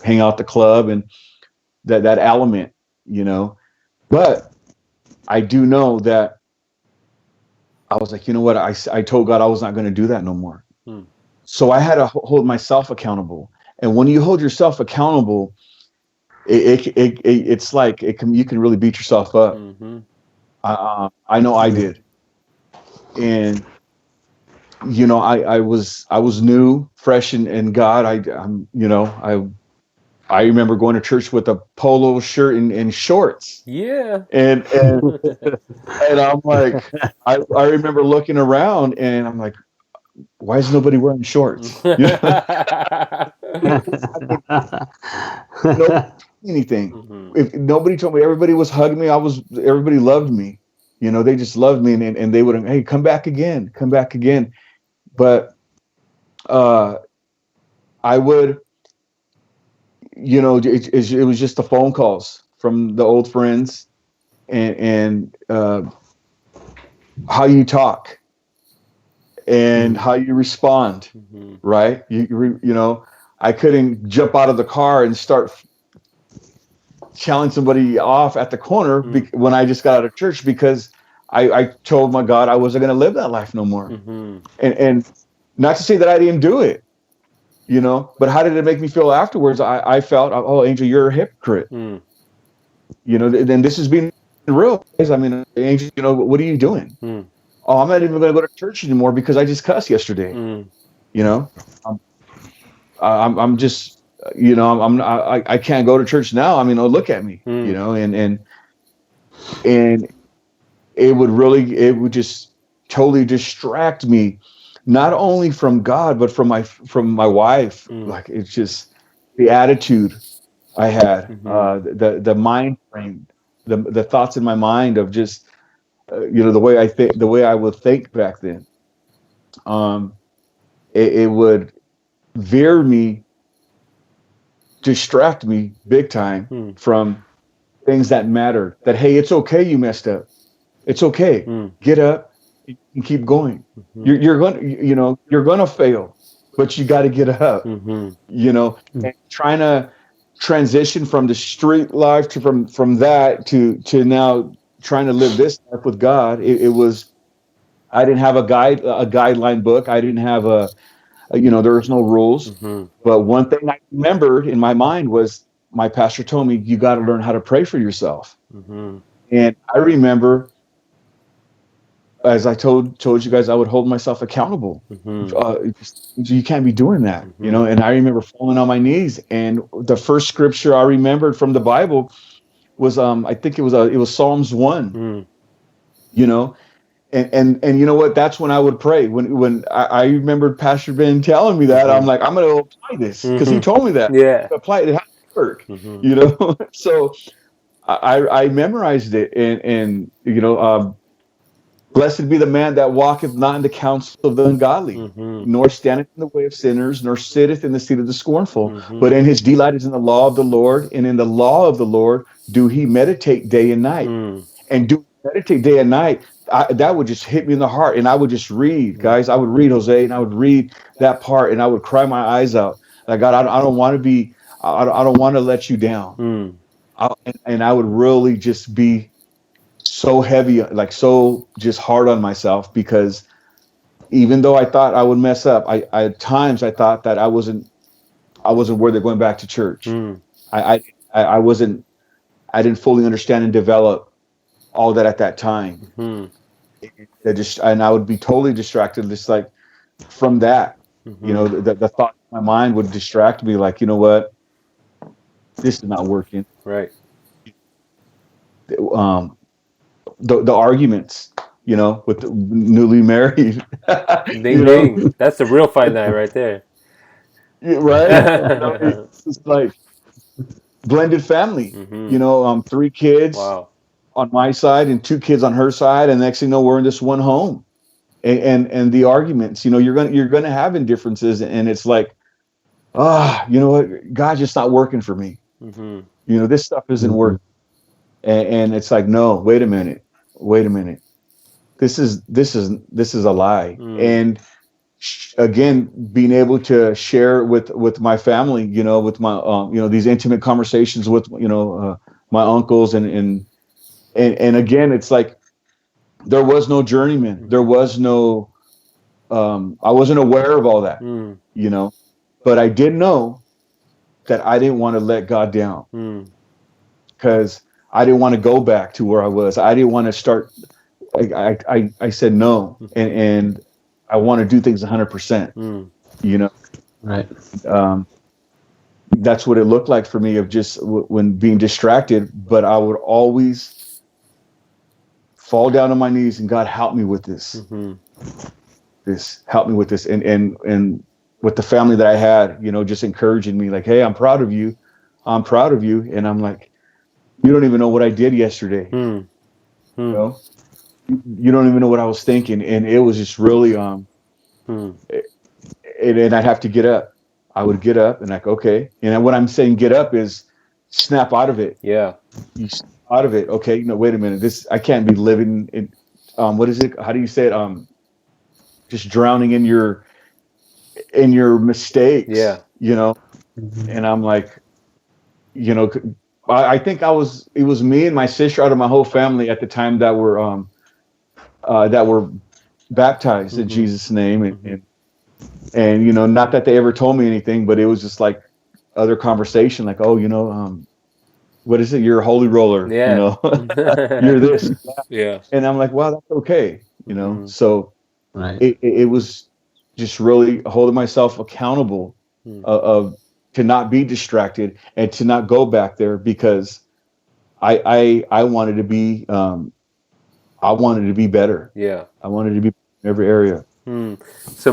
hang out at the club and that element, But I do know that I was like, you know what? I told God I was not going to do that no more. So I had to hold myself accountable. And when you hold yourself accountable, it's like you can really beat yourself up. I know I did, and I was new, fresh in God. I remember going to church with a polo shirt and shorts. Yeah, and I'm like, I remember looking around, and I'm like, why is nobody wearing shorts? Anything. If nobody told me, everybody was hugging me. Everybody loved me. They just loved me, and they would, hey, come back again. But I would, it was just the phone calls from the old friends, and how you talk and how you respond, right? I couldn't jump out of the car and start challenge somebody off at the corner when I just got out of church, because I told my God I wasn't going to live that life no more. And not to say that I didn't do it, but how did it make me feel afterwards? I felt, oh, Angel, you're a hypocrite. Then this is being real. I mean, Angel, what are you doing? Oh, I'm not even going to go to church anymore because I just cussed yesterday. I'm just, I can't go to church now. I mean, oh, look at me, and it would just totally distract me, not only from God, but from my wife. Like, it's just the attitude I had. Mm-hmm. The mind frame, the thoughts in my mind of just the way I think, the way I would think back then. Um, it would veer me, distract me big time Mm. from things that matter. That, hey, it's okay, you messed up. It's okay. Mm. Get up and keep going. Mm-hmm. You're going to, you're going to fail, but you got to get up. Mm-hmm. And trying to transition from the street life to from that to now trying to live this life with God. It was, I didn't have a guideline book. I didn't have there was no rules. Mm-hmm. But one thing I remembered in my mind was my pastor told me, you got to learn how to pray for yourself. Mm-hmm. And I remember, as I told you guys, I would hold myself accountable. Mm-hmm. You can't be doing that, Mm-hmm. And I remember falling on my knees. And the first scripture I remembered from the Bible was, I think it was Psalms 1. Mm. And you know what? That's when I would pray. When I remembered Pastor Ben telling me that, Mm-hmm. I'm like, I'm going to apply this because he Mm-hmm. told me that. Yeah. Apply it. It has to work, Mm-hmm. So I memorized it, and blessed be the man that walketh not in the counsel of the ungodly, Mm-hmm. nor standeth in the way of sinners, nor sitteth in the seat of the scornful. Mm-hmm. But in his delight is in the law of the Lord, and in the law of the Lord do he meditate day and night. Mm. And do meditate day and night. That would just hit me in the heart, and I would just read, guys. I would read, Jose, and I would read that part, and I would cry my eyes out. Like, God, I don't want to be, I don't want to let you down. Mm. And I would really just be so heavy, like so just hard on myself, because even though I thought I would mess up, I at times I thought that I wasn't worthy of going back to church. Mm. I wasn't, I didn't fully understand and develop all that at that time. Mm. And I would be totally distracted, just like from that. Mm-hmm. The thought in my mind would distract me, like, you know what, this is not working. Right. The arguments, with the newly married. Ding ding. That's the real fight night right there. Right? It's like blended family. Mm-hmm. 3 kids Wow. on my side and 2 kids on her side, and next thing you know, we're in this one home. And the arguments, you're gonna have indifferences, and it's like, you know what, God's just not working for me. Mm-hmm. This stuff isn't working. And it's like, no, wait a minute. This is a lie. Mm. And again, being able to share with my family, with my these intimate conversations with my uncles, and again, it's like there was no journeyman. There was no I wasn't aware of all that. Mm. But I did know that I didn't want to let God down, because I didn't want to go back to where I was. I didn't want to start. I said no, and I want to do things 100%. Right. That's what it looked like for me, of just when being distracted. But I would always fall down on my knees, and God, help me with this. Mm-hmm. Help me with this, and with the family that I had, just encouraging me, like, hey, I'm proud of you. And I'm like, you don't even know what I did yesterday. You don't even know what I was thinking. And it was just really, and I'd have to get up. I would get up and like, okay. And what I'm saying, get up, is snap out of it. Yeah. You snap out of it. Okay. Wait a minute. I can't be living in, what is it? How do you say it? Just drowning in your mistakes. Yeah. And I'm like, I think it was me and my sister out of my whole family at the time that were baptized in Jesus' name. And not that they ever told me anything, but it was just like other conversation, like, oh, what is it? You're a holy roller. Yeah. You're this. Yeah. And I'm like, wow, that's okay. So Right. it was just really holding myself accountable of to not be distracted and to not go back there, because I wanted to be better. Yeah. I wanted to be in every area. So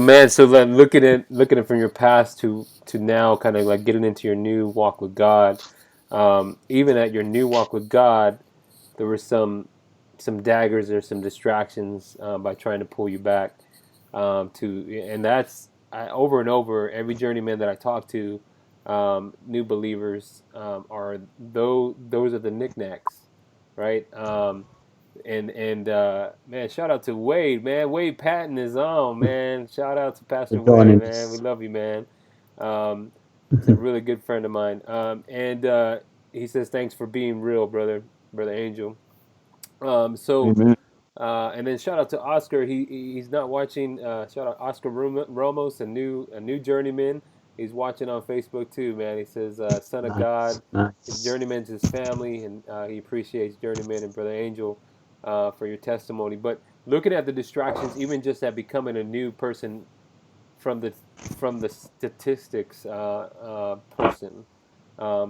man, then looking at from your past to now, kind of like getting into your new walk with God, even at your new walk with God, there were some daggers or some distractions by trying to pull you back and that's over and over. Every journeyman that I talk to, new believers, are those are the knickknacks, right? And man, shout out to Wade, man. Wade Patton is on, man. Shout out to We're Pastor going Wade, in man. We this. love you, man. He's a really good friend of mine. And he says thanks for being real, brother Angel. So Amen. and then shout out to Oscar. He's not watching. Shout out Oscar Ramos, a new journeyman. He's watching on Facebook too, man. He says, "Son of God, Nice, his nice. journeyman's his family, and he appreciates journeyman and brother Angel for your testimony." But looking at the distractions, even just at becoming a new person from the statistics person,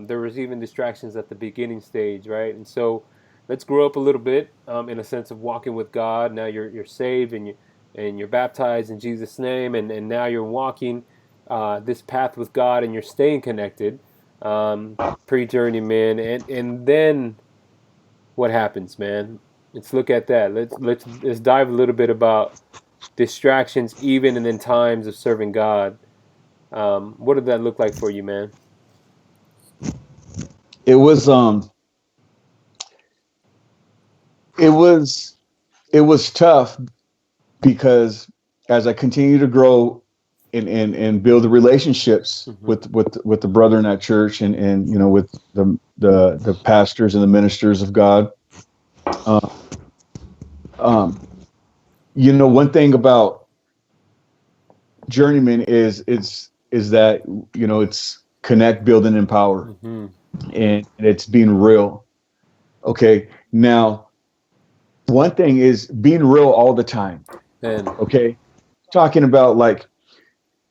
there was even distractions at the beginning stage, right? And so let's grow up a little bit in a sense of walking with God. Now you're saved and you're baptized in Jesus' name, and now you're walking this path with God, and you're staying connected, pre-journeyman, and then what happens, man? Let's look at that. Let's dive a little bit about distractions, even and in times of serving God. What did that look like for you, man? It was it was it was tough because as I continue to grow and build the relationships with the brother in that church and you know with the pastors and the ministers of God, uh, you know, one thing about journeyman is that you know it's connect, build, and empower, Mm-hmm. and it's being real. Okay, now one thing is being real all the time. And Okay, talking about like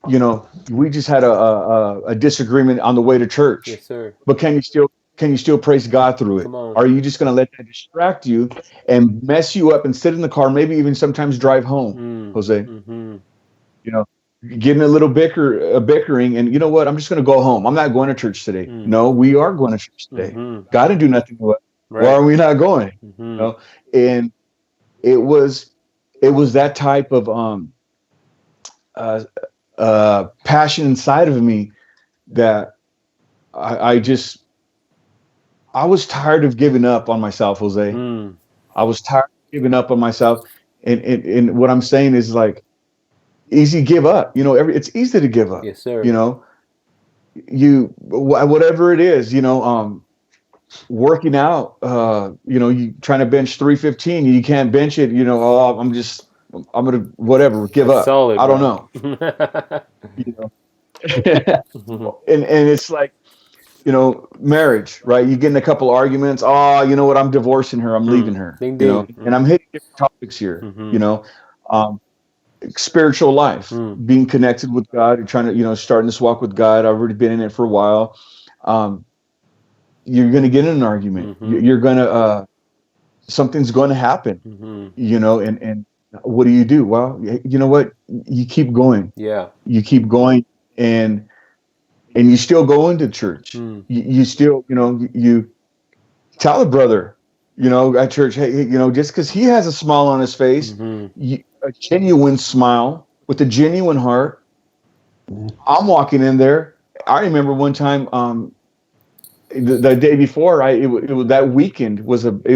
you know we just had a disagreement on the way to church, yes, sir. but can you still praise God through it? Come on. Are you just going to let that distract you and mess you up and sit in the car, maybe even sometimes drive home, Jose? Mm-hmm. You know, getting a little bickering, and you know what? I'm just going to go home. I'm not going to church today. No, we are going to church today. Mm-hmm. God didn't do nothing to us. Right. Why are we not going? Mm-hmm. You know, and it was that type of uh, passion inside of me that I was tired of giving up on myself, Jose. Mm. I was tired of giving up on myself, and what I'm saying is like easy give up. You know, it's easy to give up. Yes, sir. You know, whatever it is. You know, working out. You know, you trying to bench 315, you can't bench it. You know, oh, I'm gonna whatever give That's up. solid, I don't bro. know. You know, and it's like. You know, marriage, right? You get in a couple arguments. Oh, you know what? I'm divorcing her. I'm leaving her. Ding, You know, ding. and I'm hitting different topics here. Mm-hmm. You know, um, spiritual life, being connected with God, and trying to, you know, starting this walk with God. I've already been in it for a while. You're going to get in an argument. You're going to something's going to happen. You know, and what do? Well, you know what? You keep going. Yeah. You keep going, and you still go into church. You still, you know, you tell a brother, you know, at church, hey, you know, just because he has a smile on his face, a genuine smile with a genuine heart. I'm walking in there. I remember one time, the day before, it was that weekend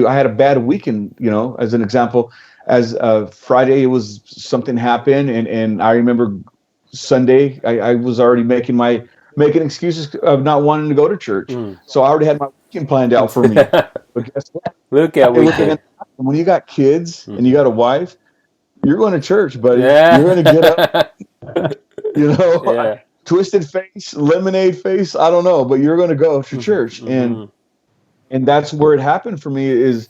I had a bad weekend, you know, as an example. As Friday, it was something happened, and I remember Sunday, I was already making excuses of not wanting to go to church. So I already had my weekend planned out for me. But guess what? Look at weekend. When you got kids and you got a wife, you're going to church, buddy. Yeah. You're going to get up, you know, Yeah. twisted face, lemonade face. I don't know, but you're going to go to church. And that's where it happened for me is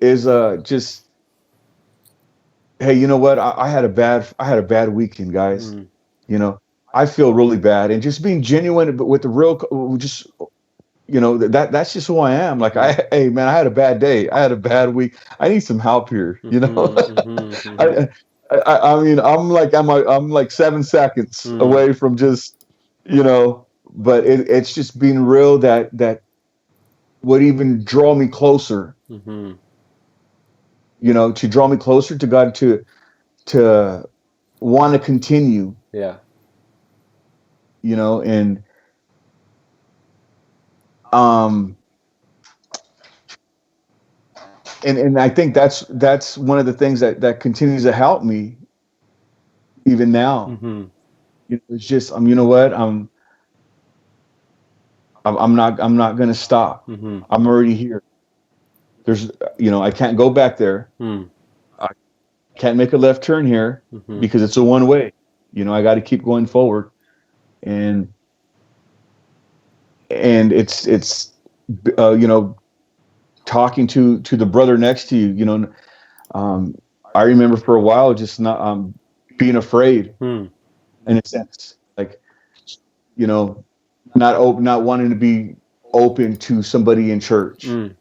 just, hey, you know what? I had a bad weekend, guys. You know, I feel really bad, and just being genuine, but with the real, just you know that's just who I am. Like hey man, I had a bad day. I had a bad week. I need some help here. You know, I mean, I'm like 7 seconds away from just, you know, but it's just being real that would even draw me closer, Mm-hmm. to draw me closer to God, to want to continue, Yeah. and um and I think that's one of the things that continues to help me even now. Mm-hmm. It's just you know what, I'm not going to stop. Mm-hmm. I'm already here. There's I can't go back there. Mm. I can't make a left turn here Mm-hmm. because it's a one way. I got to keep going forward, and it's talking to the brother next to you. I remember for a while just not being afraid Mm. in a sense, like you know not wanting to be open to somebody in church, Mm.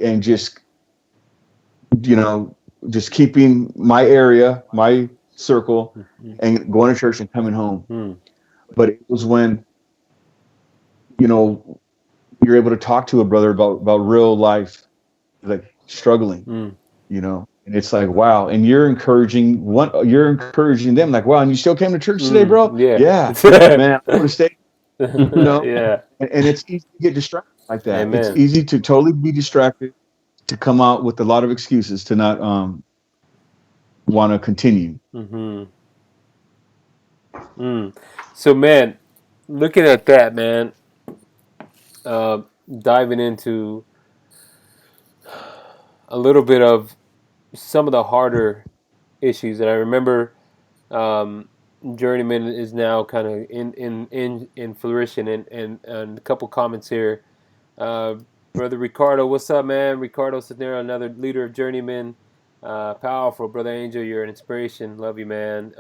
and just keeping my area, my circle, Mm-hmm. and going to church and coming home. Mm. But it was when you're able to talk to a brother about real life, like struggling, Mm. and it's like, wow. And you're encouraging them, like, wow, and you still came to church today, Mm. bro? Yeah, Yeah. man, I want to stay. Yeah. And it's easy to get distracted like that. It's Amen. easy to totally be distracted, to come out with a lot of excuses to not want to continue. Mm-hmm. Mm. So, man, looking at that, man, uh, diving into a little bit of some of the harder issues that I remember. Um, Journeyman is now kind of in flourishing, and a couple comments here. Uh, Brother Ricardo, what's up, man? Ricardo Cisnero, another leader of Journeyman. Powerful, Brother Angel, you're an inspiration. Love you, man.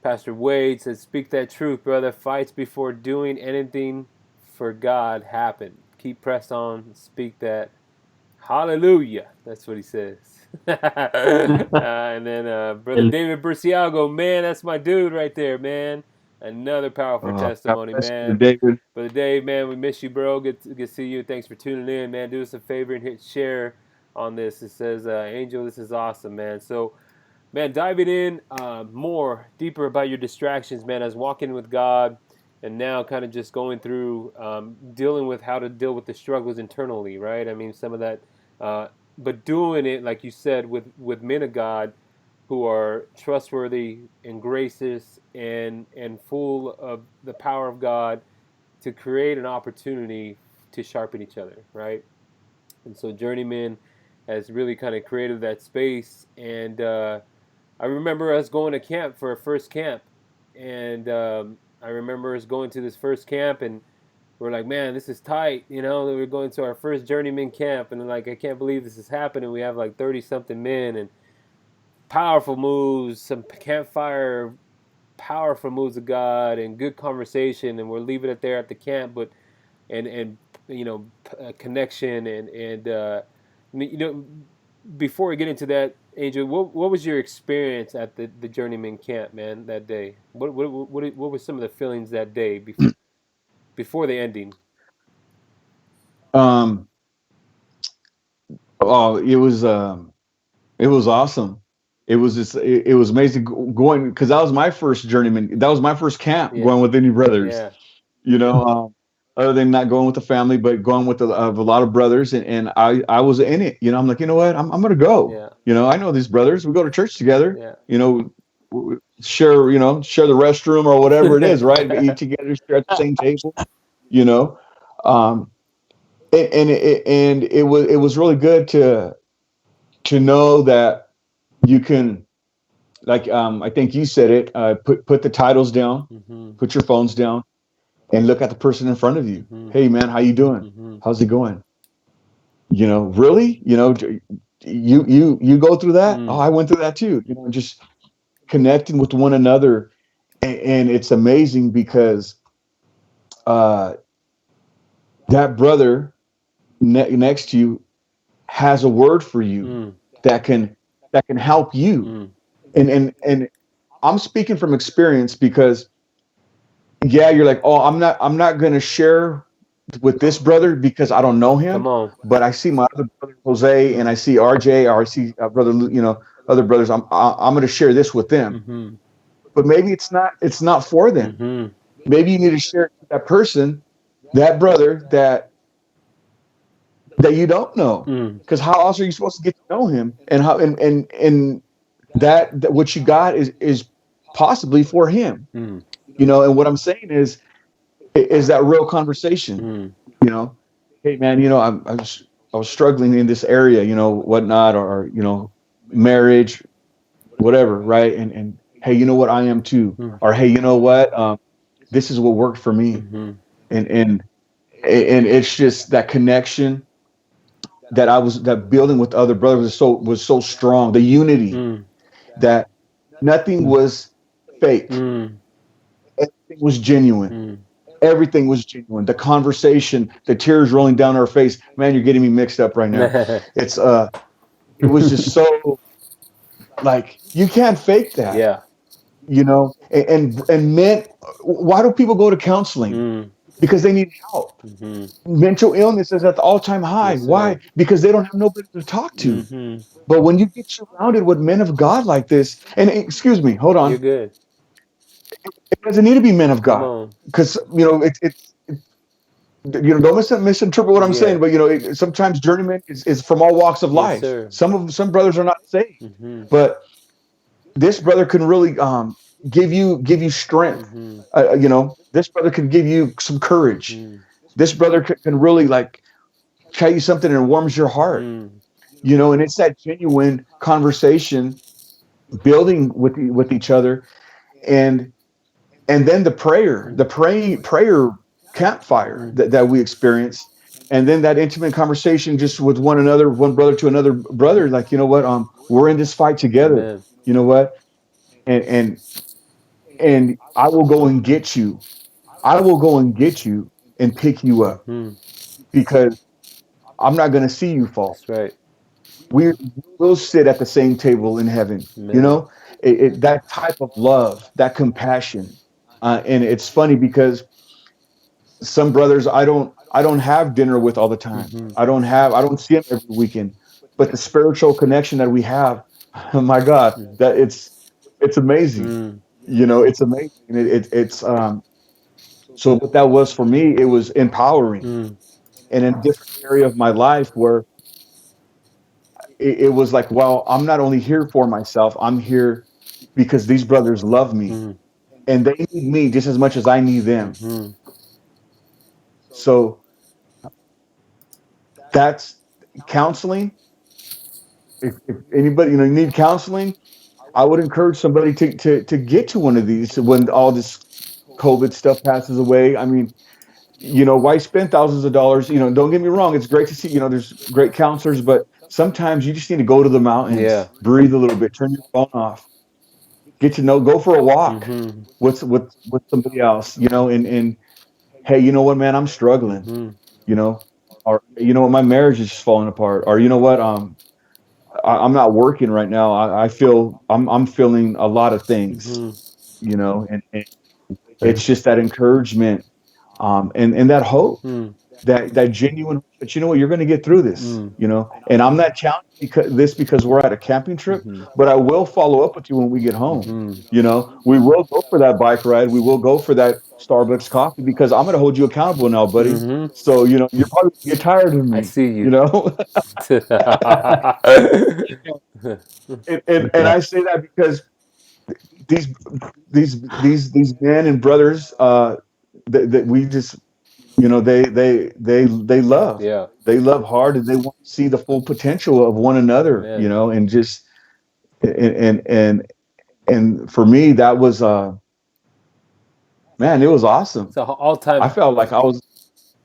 Pastor Wade says, speak that truth, brother. Fights before doing anything for God happen. Keep pressed on. Speak that. Hallelujah. That's what he says. And then Brother David Burciago, man, that's my dude right there, man. Another powerful God testimony, bless you, man. David. Brother Dave, man, we miss you, bro. Good to see you. Thanks for tuning in, man. Do us a favor and hit share on this. It says, Angel, this is awesome, man. So, man, diving in more deeper about your distractions, man. As walking with God, and now kind of just going through dealing with how to deal with the struggles internally, right? I mean, some of that, but doing it like you said with men of God who are trustworthy and gracious and full of the power of God to create an opportunity to sharpen each other, right? And so Journeyman has really kind of created that space. And I remember us going to camp for a first camp, and I remember us going to this first camp, and we're like, man, this is tight, We're going to our first Journeyman camp, and like, I can't believe this is happening. We have like 30 something men, and powerful moves, some campfire, powerful moves of God, and good conversation, and we're leaving it there at the camp, but and connection and you know before we get into that, Angel, what was your experience at the Journeyman camp, man, that day? What were some of the feelings that day before the ending? Um, oh, it was awesome. It was amazing going, because that was my first journeyman. That was my first camp Yeah. going with any brothers. Yeah. You know, other than not going with the family, but going with a lot of brothers, and I was in it. I'm like, you know what, I'm gonna go. Yeah. I know these brothers. We go to church together. Yeah. Share the restroom or whatever it is, right? Eat together, share at the same table. You know, um, and it was really good to know that you can, like, I think you said it, put the titles down, Mm-hmm. put your phones down, and look at the person in front of you. Mm-hmm. Hey, man, how you doing? Mm-hmm. How's it going? Really? You go through that? Oh, I went through that too. Just connecting with one another, and it's amazing because uh, that brother next to you has a word for you that can help you. And I'm speaking from experience, because yeah, you're like, oh, I'm not going to share with this brother because I don't know him. Come on. But I see my other brother Jose, and I see RJ, or I see brother, other brothers. I'm going to share this with them. Mm-hmm. But maybe it's not for them. Mm-hmm. Maybe you need to share it with that person, that brother that you don't know. Because how else are you supposed to get to know him? And how and that what you got is possibly for him. Mm. And what I'm saying is that real conversation. Hey man, I was struggling in this area, whatnot, or marriage, whatever, right? And hey, you know what, I am too. Or hey, you know what, this is what worked for me. And it's just that connection that building with other brothers was so strong. The unity that nothing was fake. Everything was genuine. Everything was genuine. The conversation, the tears rolling down our face. Man, you're getting me mixed up right now. It's it was just so, like, you can't fake that. Yeah. And men, why do people go to counseling? Because they need help. Mental illness is at the all-time high. Yes, sir. Why? Because they don't have nobody to talk to. But when you get surrounded with men of God like this, and excuse me, hold on. You're good. It doesn't need to be men of Come God, on. because don't misinterpret what I'm saying. But sometimes journeyman is from all walks of Yes, life. sir. Some brothers are not saved, but this brother can really give you strength. This brother can give you some courage. This brother can really, like, tell you something and warms your heart. And it's that genuine conversation, building with each other, and then the prayer campfire that we experience, and then that intimate conversation just with one another, one brother to another brother, like, you know what, we're in this fight together. Amen. You know what, and I will go and get you. I will go and get you and pick you up, because I'm not going to see you fall. That's right. We'll sit at the same table in heaven. Amen. That type of love, that compassion. And it's funny because some brothers I don't have dinner with all the time. I don't see them every weekend. But the spiritual connection that we have, oh my God, that it's amazing. It's amazing. It's so what that was for me, it was empowering. And in a different area of my life where it was like, well, I'm not only here for myself, I'm here because these brothers love me, and they need me just as much as I need them. So that's counseling. If anybody need counseling, I would encourage somebody to get to one of these when all this COVID stuff passes away. I mean, why spend thousands of dollars? Don't get me wrong, it's great to see, there's great counselors, but sometimes you just need to go to the mountains, breathe a little bit, turn your phone off, get to know, go for a walk with somebody else, and hey, you know what, man, I'm struggling, or you know what, my marriage is just falling apart, or you know what, I'm not working right now. I feel I'm feeling a lot of things, and it's just that encouragement, and that hope, that genuine, but you know what, you're going to get through this, and I'm not challenging because we're at a camping trip, but I will follow up with you when we get home. We will go for that bike ride. We will go for that Starbucks coffee, because I'm going to hold you accountable now, buddy. So, you're probably going to get tired of me. I see you. And I say that because these men and brothers, that we just, they love. Yeah. They love hard, and they want to see the full potential of one another. Amen. And just and for me, that was man, it was awesome. It's an all-time. I felt like I was.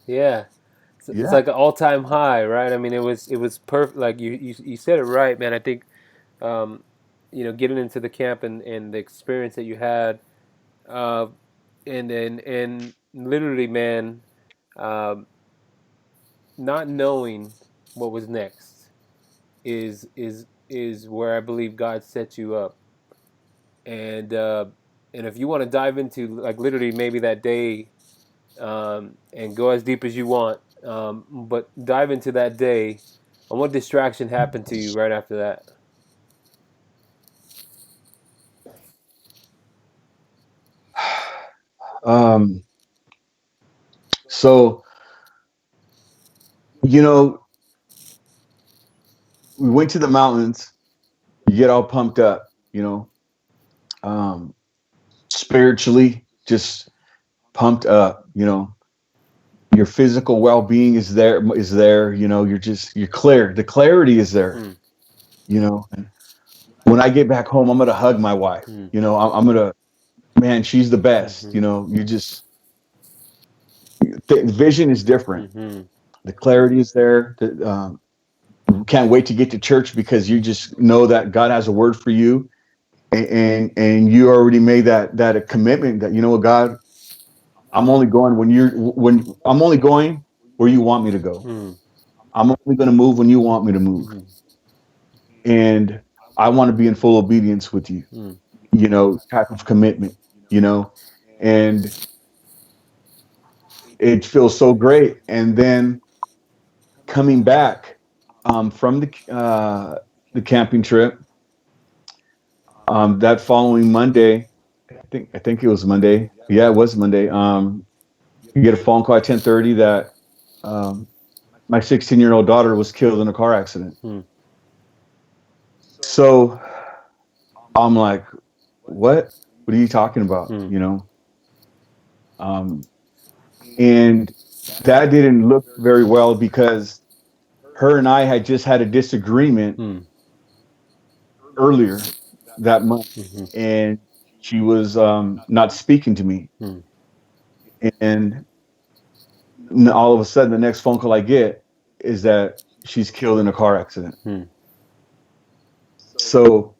Yeah. It's like an all-time high, right? I mean, it was perfect. Like you said it right, man. I think, getting into the camp and the experience that you had, and literally, man, not knowing what was next is where I believe God set you up. And if you want to dive into, like, literally maybe that day and go as deep as you want. But dive into that day, and what distraction happened to you right after that? Um, so, you know, we went to the mountains. You get all pumped up, um, spiritually, just pumped up. Your physical well-being is there. You're clear. The clarity is there. Mm. And when I get back home, I'm gonna hug my wife. Mm. I'm gonna, man, she's the best. Mm-hmm. You just the vision is different. Mm-hmm. The clarity is there. Can't wait to get to church because you just know that God has a word for you, and you already made that a commitment that, God, I'm only going when I'm only going where you want me to go. Mm. I'm only going to move when you want me to move, Mm-hmm. and I want to be in full obedience with you. Mm. Type of commitment. And it feels so great. And then coming back from the camping trip, that following Monday, I think it was Monday. Yeah, it was Monday. You get a phone call at 10:30 that my 16-year-old daughter was killed in a car accident. Mm. So I'm like, what? What are you talking about? Mm. Um, and that didn't look very well because her and I had just had a disagreement Mm. earlier that month, Mm-hmm. and she was not speaking to me. Mm. And all of a sudden, the next phone call I get is that she's killed in a car accident. Mm. So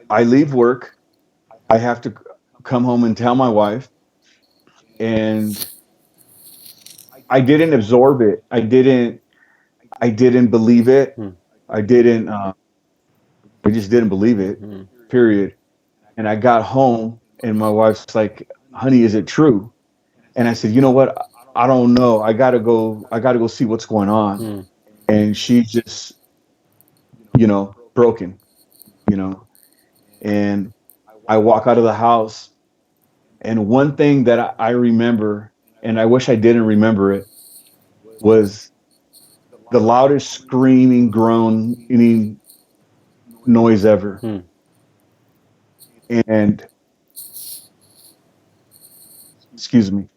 I leave work. I have to come home and tell my wife, and I didn't absorb it. I didn't believe it. Mm. I didn't. I just didn't believe it. Mm-hmm. Period. And I got home, and my wife's like, "Honey, is it true?" And I said, "You know what? I don't know. I gotta go. I gotta go see what's going on." Mm. And she's just, broken. You know. And I walk out of the house, and one thing that I remember, and I wish I didn't remember it, was the loudest screaming, groaning noise ever. Mm. And excuse me,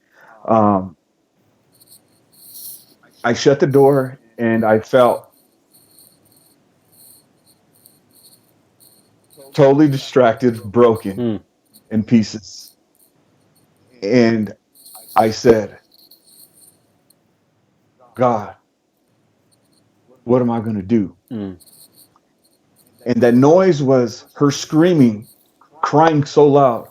um, I shut the door, and I felt totally distracted, broken Mm. in pieces. And I said, God, what am I going to do? Mm. And that noise was her screaming, crying so loud.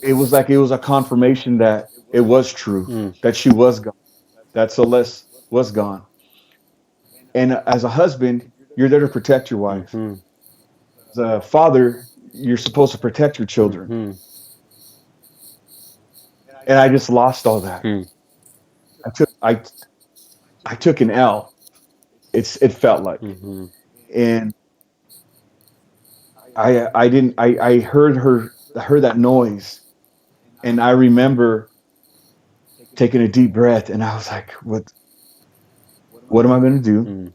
It was like it was a confirmation that it was true, Mm. that she was gone, that Celeste was gone. And as a husband, you're there to protect your wife. Mm-hmm. As a father, you're supposed to protect your children. Mm-hmm. And I just lost all that. Mm. I took an L. It felt like. Mm-hmm. And I didn't I heard that noise, and I remember taking a deep breath, and I was like, what am I going to do? Mm.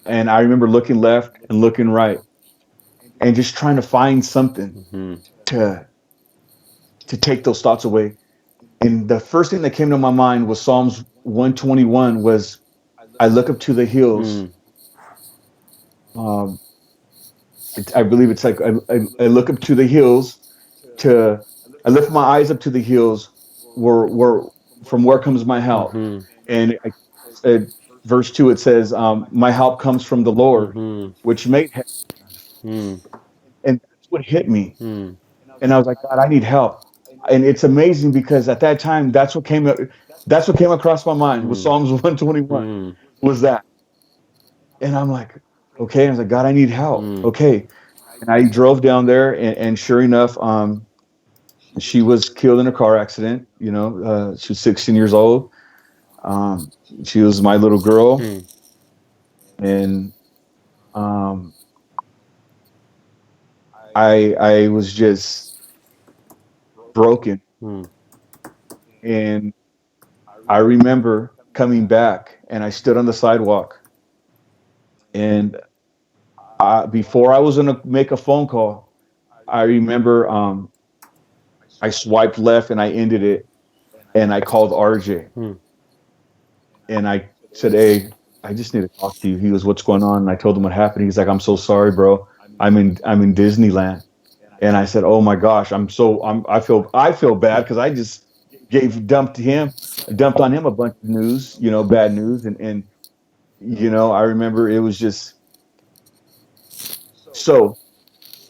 And I remember looking left and looking right, and just trying to find something Mm-hmm. to take those thoughts away. And the first thing that came to my mind was Psalms 121, was I look up to the hills. Mm. Um, I believe it's like I look up to the hills to I lift my eyes up to the hills, where from where comes my help. Mm-hmm. And verse 2, it says, my help comes from the Lord, Mm-hmm. which made heaven. Mm. And that's what hit me. Mm. And I was like, God, I need help. And it's amazing because at that time, that's what came across my mind was Mm. Psalms 121, Mm. was that. And I'm like, okay. And I was like, God, I need help. Mm. Okay. And I drove down there, and sure enough, She was killed in a car accident. She was 16 years old. Um, she was my little girl, Mm. and um, I was just broken. Mm. And I remember coming back, and I stood on the sidewalk, and before I was gonna make a phone call, I remember I swiped left and I ended it, and I called RJ, Mm. and I said, "Hey, I just need to talk to you." He goes, "What's going on?" And I told him what happened. He's like, "I'm so sorry, bro. I'm in Disneyland." And I said, "Oh my gosh, I feel bad because I just dumped on him a bunch of news, bad news, and I remember it was just so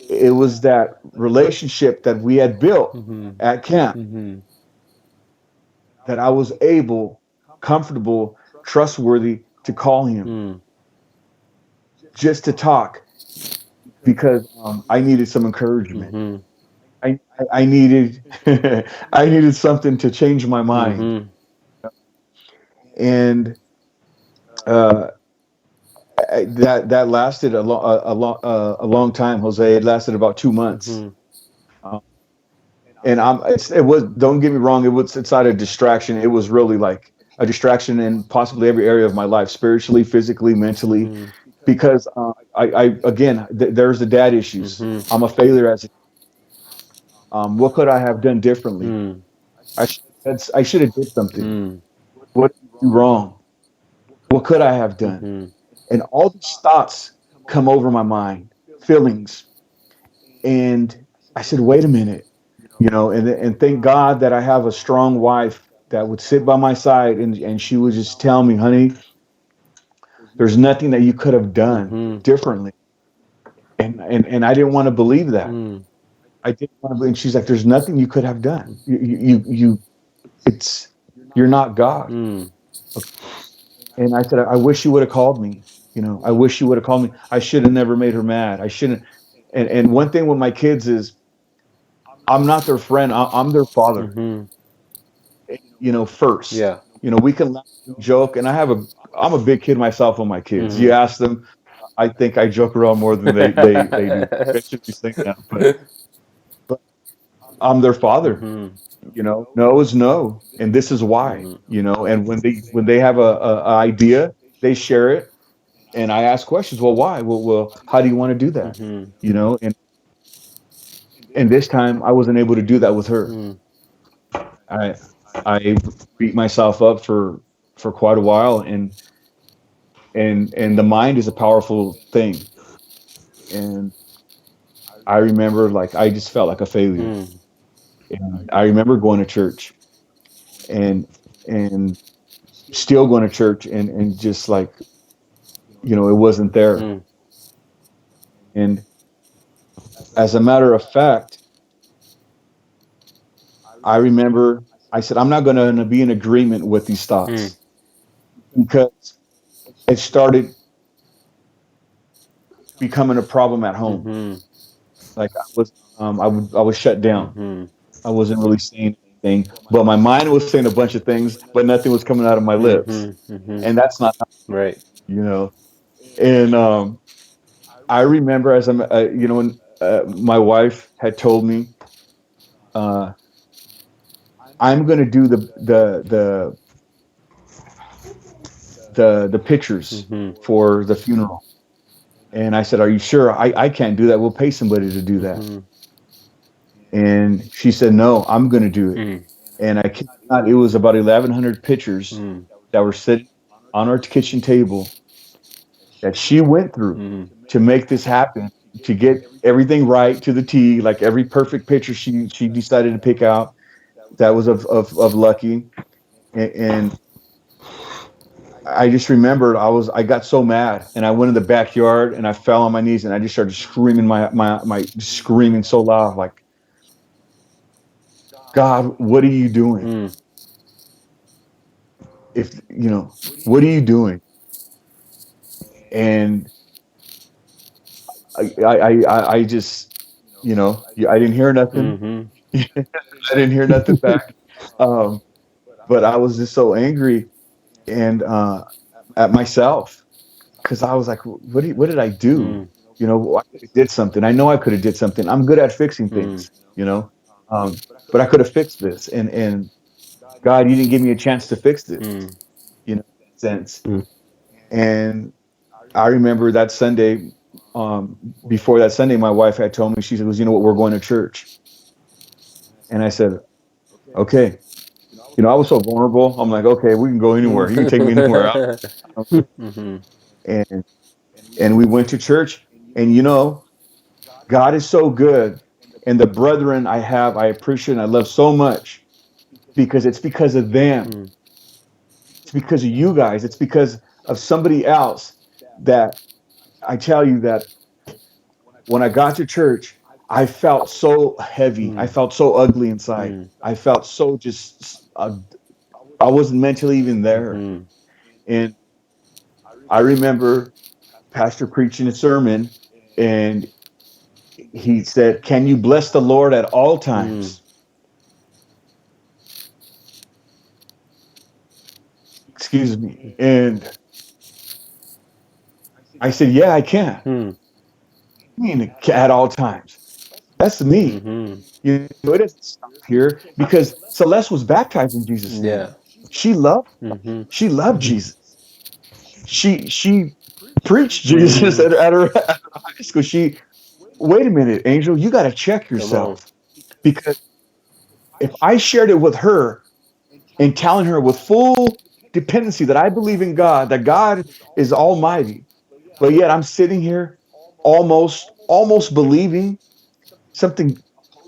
it was that relationship that we had built Mm-hmm. at camp Mm-hmm. that I was able, comfortable, trustworthy to call him Mm. just to talk because I needed some encouragement. Mm-hmm. I needed I needed something to change my mind, Mm-hmm. and uh, that lasted a long time, Jose. It lasted about 2 months. Mm-hmm. Um, and it was, don't get me wrong, it's not a distraction. It was really like a distraction in possibly every area of my life, spiritually, physically, mentally, Mm-hmm. because I again, there's the dad issues. Mm-hmm. I'm a failure as what could I have done differently? Mm. I should have did something. Mm. What did I do wrong? What could I have done? Mm-hmm. And all these thoughts come over my mind, feelings. And I said, wait a minute, and thank God that I have a strong wife that would sit by my side, and she would just tell me, honey, there's nothing that you could have done Mm-hmm. differently. And I didn't want to believe that. Mm. I didn't want to believe. And she's like, there's nothing you could have done. It's, you're not God. Mm. And I said, I wish you would have called me. I wish you would have called me. I should have never made her mad. I shouldn't. And one thing with my kids is I'm not their friend. I'm their father, Mm-hmm. first. Yeah. We can laugh and joke. And I'm a big kid myself with my kids. Mm-hmm. You ask them, I think I joke around more than they do. I should be saying that, but I'm their father. Mm-hmm. No is no. And this is why, Mm-hmm. and when they have a idea, they share it. And I ask questions. Well, why? Well, how do you want to do that? Mm-hmm. And this time I wasn't able to do that with her. Mm. I I beat myself up for quite a while, and the mind is a powerful thing. And I remember, like, I just felt like a failure. Mm. And I remember going to church, and and still going to church, and just like, it wasn't there. Mm. And as a matter of fact, I remember I said, I'm not going to be in agreement with these Mm. thoughts, because it started becoming a problem at home. Mm-hmm. Like, I was shut down. Mm-hmm. I wasn't really saying anything, but my mind was saying a bunch of things, but nothing was coming out of my lips, Mm-hmm. Mm-hmm. and that's not, Right. you know. And I remember, as when my wife had told me, uh, I'm going to do the pictures Mm-hmm. for the funeral. And I said, are you sure? I can't do that. We'll pay somebody to do that. Mm-hmm. And she said, no, I'm going to do it. Mm. And I kid you not, it was about 1,100 pictures Mm. that were sitting on our kitchen table that she went through Mm. to make this happen, to get everything right to the T, like every perfect picture she decided to pick out that was of Lucky. And I just remembered I got so mad, and I went in the backyard and I fell on my knees and I just started screaming screaming so loud, like, God, what are you doing? Mm. If what are you doing? And I just, I didn't hear nothing. Mm-hmm. I didn't hear nothing back. Um, but I was just so angry and at myself because I was like, what did I do? Mm. You know, I could have did something. I know I could have did something. I'm good at fixing Mm. things, you know, but I could have fixed this. And God, you didn't give me a chance to fix this, Mm. you know, in a sense. Mm. And I remember that Sunday, before that Sunday, my wife had told me, she said, you know what, we're going to church. And I said, okay. You know, I was so vulnerable. I'm like, okay, we can go anywhere. You can take me anywhere. Mm-hmm. And and we went to church. And you know, God is so good. And the brethren I have, I appreciate and I love so much because it's because of them. Mm. It's because of you guys. It's because of somebody else that I tell you that when I got to church, I felt so heavy. I Mm. felt so ugly inside. Mm. I felt so just, I wasn't mentally even there. Mm-hmm. And I remember pastor preaching a sermon and he said, can you bless the Lord at all Mm. times? Excuse me. And I said, yeah, I can. Mm. I mean, at all times. That's me. Mm-hmm. You know, it doesn't stop here because Celeste was baptized in Jesus' name. Yeah. She loved, Mm-hmm. she loved Jesus. She preached Jesus Mm. at her high school. Wait a minute, Angel, you got to check Come on. yourself because if I shared it with her and telling her with full dependency that I believe in God, that God is almighty, but yet I'm sitting here almost believing something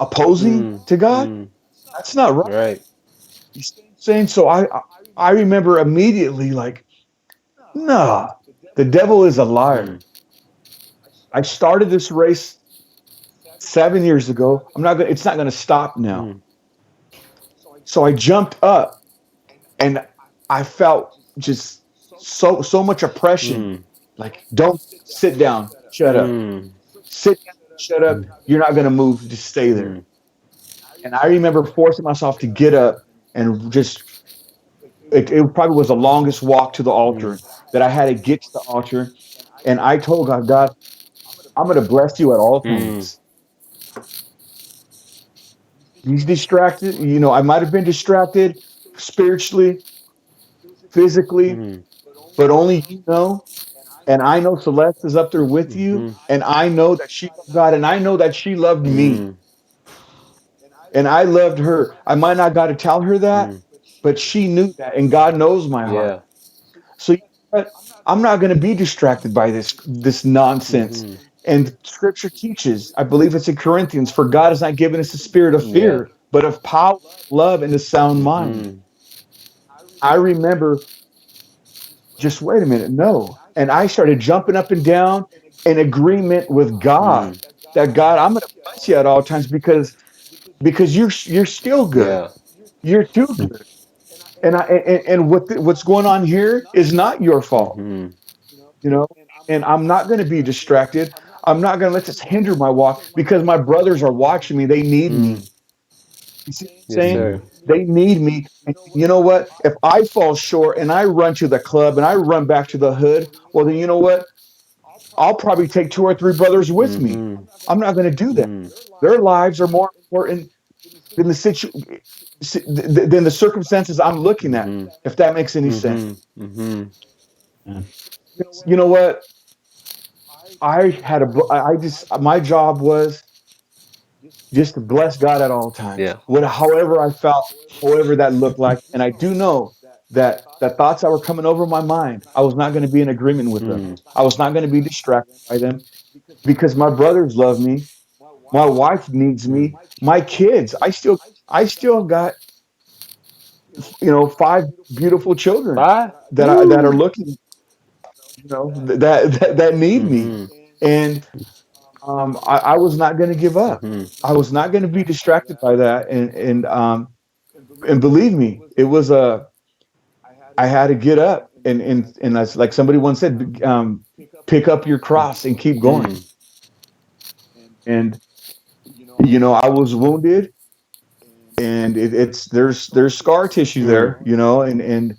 opposing Mm. to God, Mm. that's not right. Right. You see what I'm saying? So I remember immediately like, nah, the devil is a liar. Mm. I started this race 7 years ago. It's not gonna stop now. Mm. So I jumped up and I felt just so much oppression. Mm. Like, don't sit down, shut up. Mm. Sit down, shut up. You're not gonna move, just stay there. Mm. And I remember forcing myself to get up and just it probably was the longest walk to the Mm. altar that I had to get to the altar. And I told God, God, I'm going to bless you at all Mm. times. He's distracted. You know, I might have been distracted spiritually, physically, Mm. but only you know. And I know Celeste is up there with you. Mm-hmm. And I know that she loved God. And I know that she loved me. Mm. And I loved her. I might not got to tell her that, Mm. but she knew that. And God knows my heart. Yeah. So you know what? I'm not going to be distracted by this nonsense. Mm-hmm. And Scripture teaches, I believe it's in Corinthians, for God has not given us a spirit of Yeah. fear, but of power, love, and a sound mind. Mm-hmm. I remember, just wait a minute, no. And I started jumping up and down in agreement with God. Mm. That God, I'm going to bless you at all times because you're still good. Yeah. You're too good. And what's going on here is not your fault. Mm-hmm. You know, and I'm not going to be distracted. I'm not going to let this hinder my walk because my brothers are watching me. They need me. Mm. You see what I'm Yes, saying? sir. They need me. And you know what? If I fall short and I run to the club and I run back to the hood, well, then you know what? I'll probably take two or three brothers with me. Mm-hmm. I'm not going to do that. Mm. Their lives are more important than than the circumstances I'm looking at. Mm-hmm. If that makes any sense. Mm-hmm. Mm-hmm. You know what? I just my job was just to bless God at all times. Yeah. However I felt, however that looked like. And I do know that the thoughts that were coming over my mind, I was not going to be in agreement with them. Mm. I was not going to be distracted by them because my brothers love me. My wife needs Mm. me. My kids, I still got, you know, five beautiful children Bye. that are looking, you know, that need me. Mm-hmm. And I was not going to give up. Mm-hmm. I was not going to be distracted by that. And believe me, it was I had to get up and that's like somebody once said, pick up your cross and keep going. Mm. And you know, I was wounded. and it's there's scar tissue there, Mm. you know, and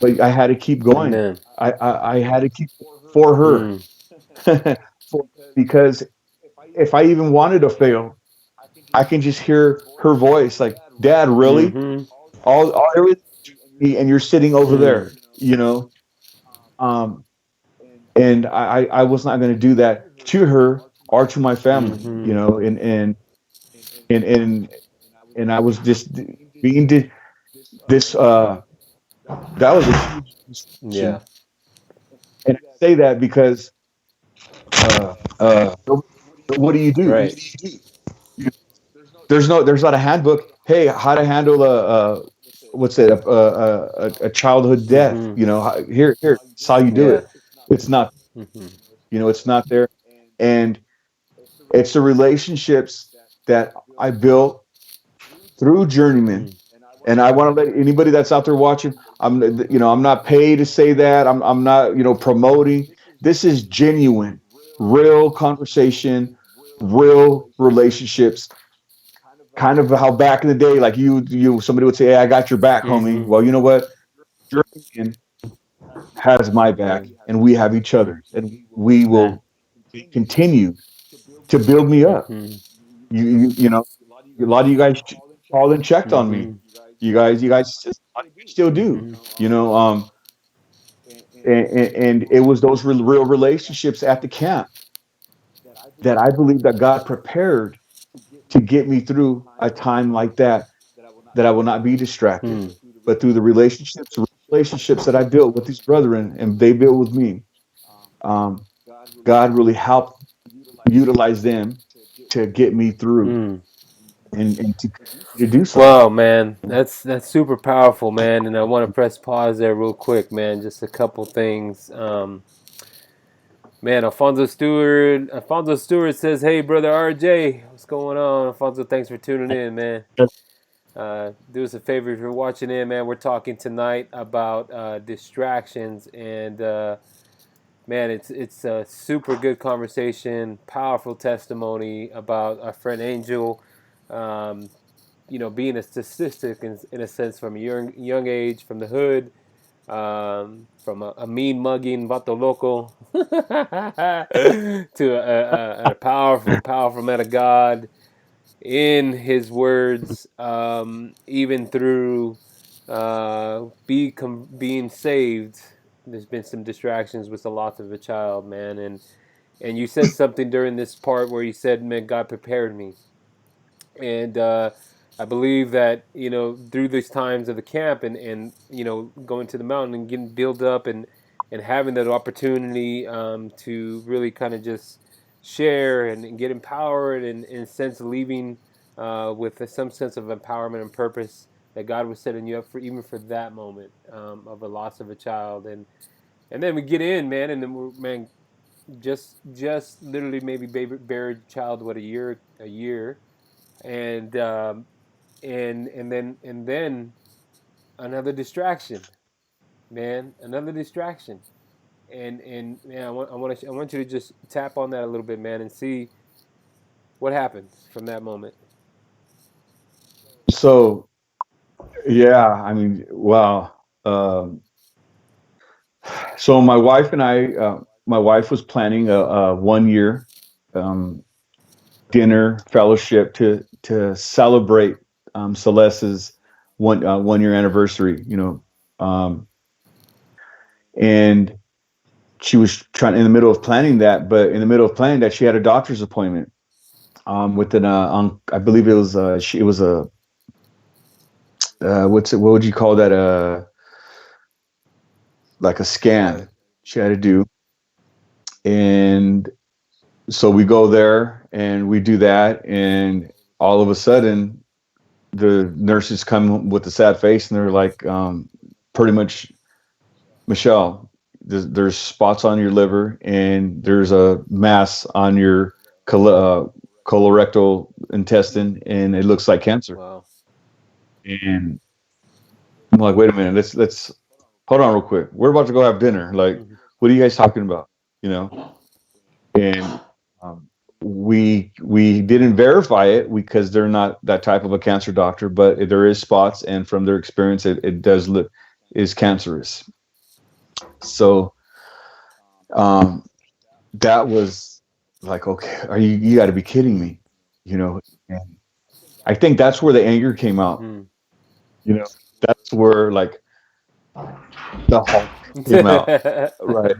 but I had to keep going. Amen. I had to keep for her Mm. for, because if I even wanted to fail, I can just hear her voice like, "Dad, really? Mm-hmm. All everything, and you're sitting over Mm. there, you know." Um, and I was not going to do that to her or to my family, you Mm-hmm. know, and and and I was just being this. That was a huge Yeah. distraction, and I say that because uh, what do you do? Right. There's not a handbook. Hey, how to handle a what's it a childhood death? Mm-hmm. You know, here, it's how you do Yeah. it. It's not, Mm-hmm. you know, it's not there, and it's the relationships that I built through Journeyman. Mm. And I want to let anybody that's out there watching, I'm not paid to say that. I'm not, promoting. This is genuine, real conversation, real relationships. Kind of how back in the day, like somebody would say, "Hey, I got your back, homie." Mm-hmm. Well, you know what? Journeyman has my back, Man. and we have each other, and we Man. will continue to build me up. Mm-hmm. You know, a lot of you guys called and checked on me. Mm-hmm. You guys still do. Mm-hmm. You know, and it was those real relationships at the camp that I believe that God prepared to get me through a time like that. That I will not be distracted, Mm. but through the relationships that I built with these brethren, and they built with me. Um, God really helped utilize them to get me through, Mm. and to do so. Wow, man, that's super powerful, man. And I want to press pause there real quick, man. Just a couple things. Man, Alfonso Stewart says, "Hey, brother RJ, what's going on?" Alfonso, thanks for tuning in, man. Do us a favor if you're watching in, man. We're talking tonight about distractions, and man, it's a super good conversation, powerful testimony about our friend Angel. Um, being a statistic in a sense from a young age, from the hood, from a mean mugging vato loco to a powerful man of God in his words, even through being saved. There's been some distractions with the loss of a child, man, and you said something during this part where you said, "Man, God prepared me." And I believe that through these times of the camp and going to the mountain and getting built up and having that opportunity to really kind of just share and get empowered and in a sense leaving with some sense of empowerment and purpose that God was setting you up for, even for that moment of a loss of a child. And then we get in, man, and then man, just literally maybe buried child, what, a year, and and then another distraction, man, another distraction, and man, I want you to just tap on that a little bit, man, and see what happened from that moment. So yeah, I mean, wow. Um, so my wife was planning a 1 year um, dinner fellowship to celebrate Celeste's 1 year anniversary. And she was trying in the middle of planning that, but in the middle of planning that, she had a doctor's appointment with an I believe it was a what would you call that, like a Yeah. scan she had to do. And so we go there and we do that, and all of a sudden the nurses come with a sad face, and they're like, pretty much, "Michelle, there's spots on your liver, and there's a mass on your colorectal intestine, and it looks like cancer." Wow. And I'm like, "Wait a minute, let's hold on real quick. We're about to go have dinner. Like, Mm-hmm. what are you guys talking about?" You know? And we didn't verify it because they're not that type of a cancer doctor, but there is spots, and from their experience, it does look is cancerous. So that was like, okay, you got to be kidding me, you know? And I think that's where the anger came out. You know, that's where like the Hulk came out, right?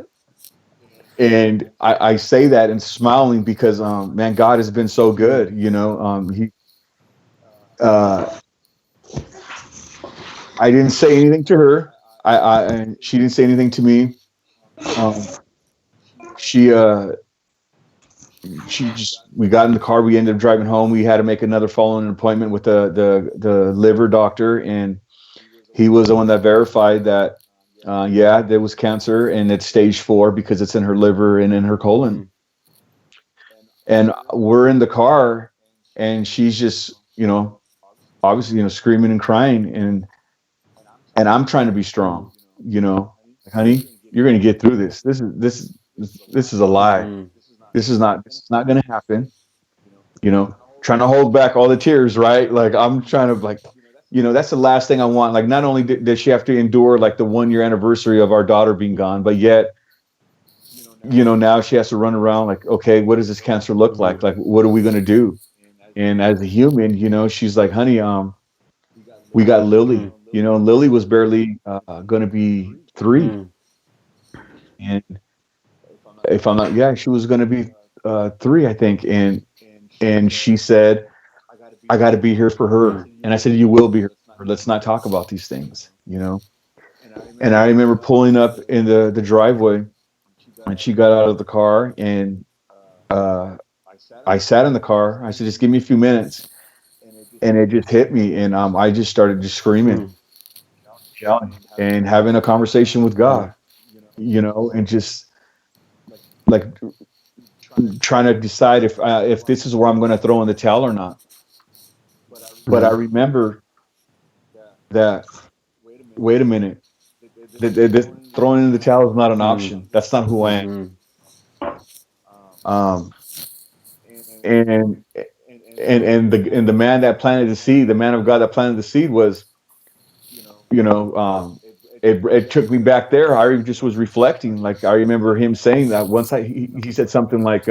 And I say that and smiling because man, God has been so good. You know, he I didn't say anything to her. And she didn't say anything to me. Um, she she just we got in the car. We ended up driving home. We had to make another following appointment with the liver doctor, and he was the one that verified that yeah, there was cancer, and it's stage 4 because it's in her liver and in her colon. And we're in the car, and she's just, you know, obviously, you know, screaming and crying, and I'm trying to be strong, you know, like, honey, you're gonna get through this. This is a lie. This is not gonna happen. You know, trying to hold back all the tears, right? Like I'm trying to like, you know, that's the last thing I want. Like not only did she have to endure like the 1-year anniversary of our daughter being gone, but yet, you know, now she has to run around like, okay, what does this cancer look like? Like, what are we gonna do? And as a human, you know, she's like, honey, we got Lily. You know, Lily was barely going to be 3, and if I'm not, yeah, she was going to be 3, I think. And she said, I got to be here for her. And I said, you will be here for her. Let's not talk about these things, you know. And I remember pulling up in the driveway, and she got out of the car, and I sat in the car. I said, just give me a few minutes. And it just hit me, and I just started just screaming, yelling, and having a conversation with God, you know, and just like trying to decide if this is where I'm going to throw in the towel or not. But I remember that, wait a minute, throwing in the towel is not an option. That's not who I am. And the man that planted the seed, the man of God that planted the seed was, you know, it took me back there. I just was reflecting. Like I remember him saying that once. He said something like,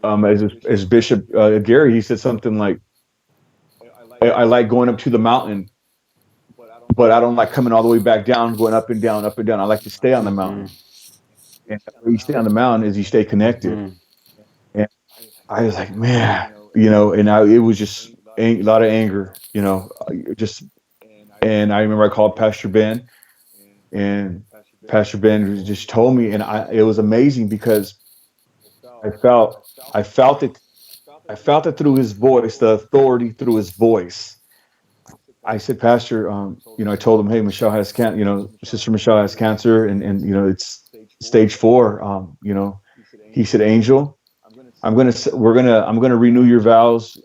as Bishop Gary, he said something like, I like going up to the mountain, but I don't like coming all the way back down, going up and down, up and down. I like to stay on the mountain. And when you stay on the mountain is you stay connected. And I was like, man, you know, and it was just a lot of anger, you know, just. And I remember I called Pastor Ben, and Pastor Ben just told me, and it was amazing because I felt it through his voice, the authority through his voice. I said, Pastor, you know, I told him, hey, Michelle has cancer, you know, Sister Michelle has cancer, and you know, it's stage 4. You know, he said, Angel, I'm gonna renew your vows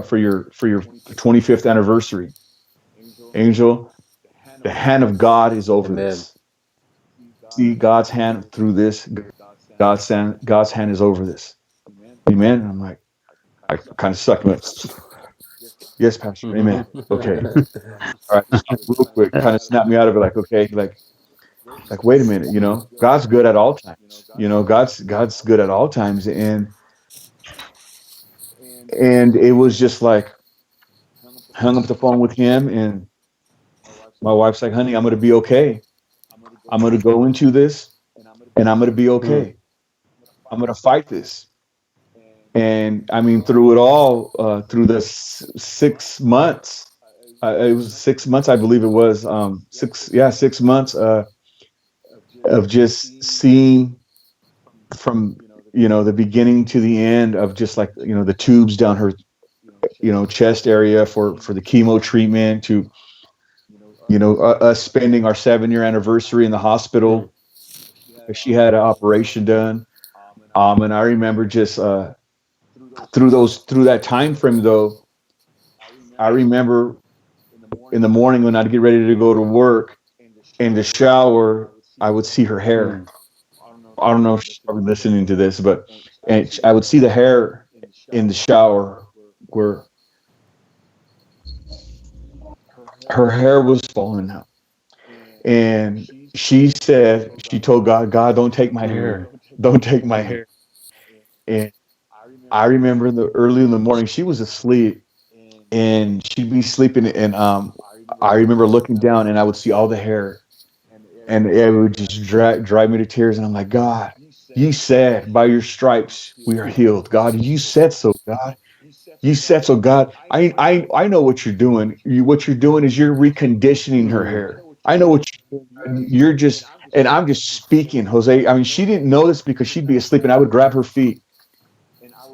for your 25th anniversary. Angel, the hand of God is over this. See God's hand through this. God's hand is over this. Amen. And I'm like, I kind of sucked my. Yes, Pastor. Amen. Okay. All right. Real quick, kind of snapped me out of it. Like, okay, like wait a minute. You know, God's good at all times. You know, God's good at all times, and it was just like hung up the phone with him, and my wife's like, honey, I'm going to be okay. I'm going to go into this, and I'm going to be okay. I'm going to fight this. And I mean, through it all, through the 6 months, it was 6 months, I believe it was 6 months of just seeing from, you know, the beginning to the end of just like, you know, the tubes down her, you know, chest area for the chemo treatment to, you know, us spending our 7-year anniversary in the hospital. She had an operation done. And I remember just through that time frame, though, I remember in the morning when I'd get ready to go to work, in the shower, I would see her hair I don't know if she's probably listening to this, but and I would see the hair in the shower where her hair was falling out. And she told God, God, don't take my Mm. hair. Don't take my Mm. hair. And I remember the early in the morning, she was asleep and she'd be sleeping. And I remember looking down and I would see all the hair and it would just drive me to tears. And I'm like, God, you said by your stripes we are healed. God, you said so, God. You said so, God. I know what you're doing. What you're doing is you're reconditioning her Mm. hair. I know what you're doing. You're just, and I'm just speaking, Jose. I mean, she didn't know this because she'd be asleep, and I would grab her feet,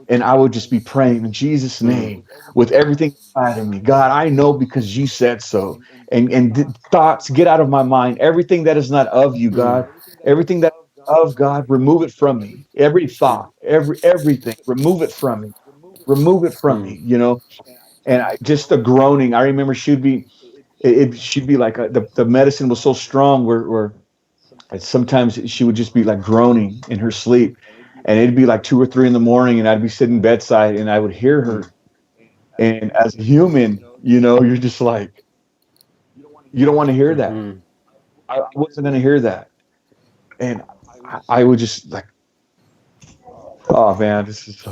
and I would just be praying in Jesus' Mm. name with everything inside of me. God, I know because you said so. And thoughts get out of my mind. Everything that is not of you, Mm. God. Everything that is of God, remove it from me. Every thought, everything, remove it from me. Remove it from me. Mm. And just the groaning. I remember she'd be like the medicine was so strong where sometimes she would just be like groaning in her sleep, and it'd be like 2 or 3 in the morning, and I'd be sitting bedside, and I would hear her. And as a human, you're just like you don't want to hear that. Mm. I wasn't going to hear that, and I would just like, oh man, this is.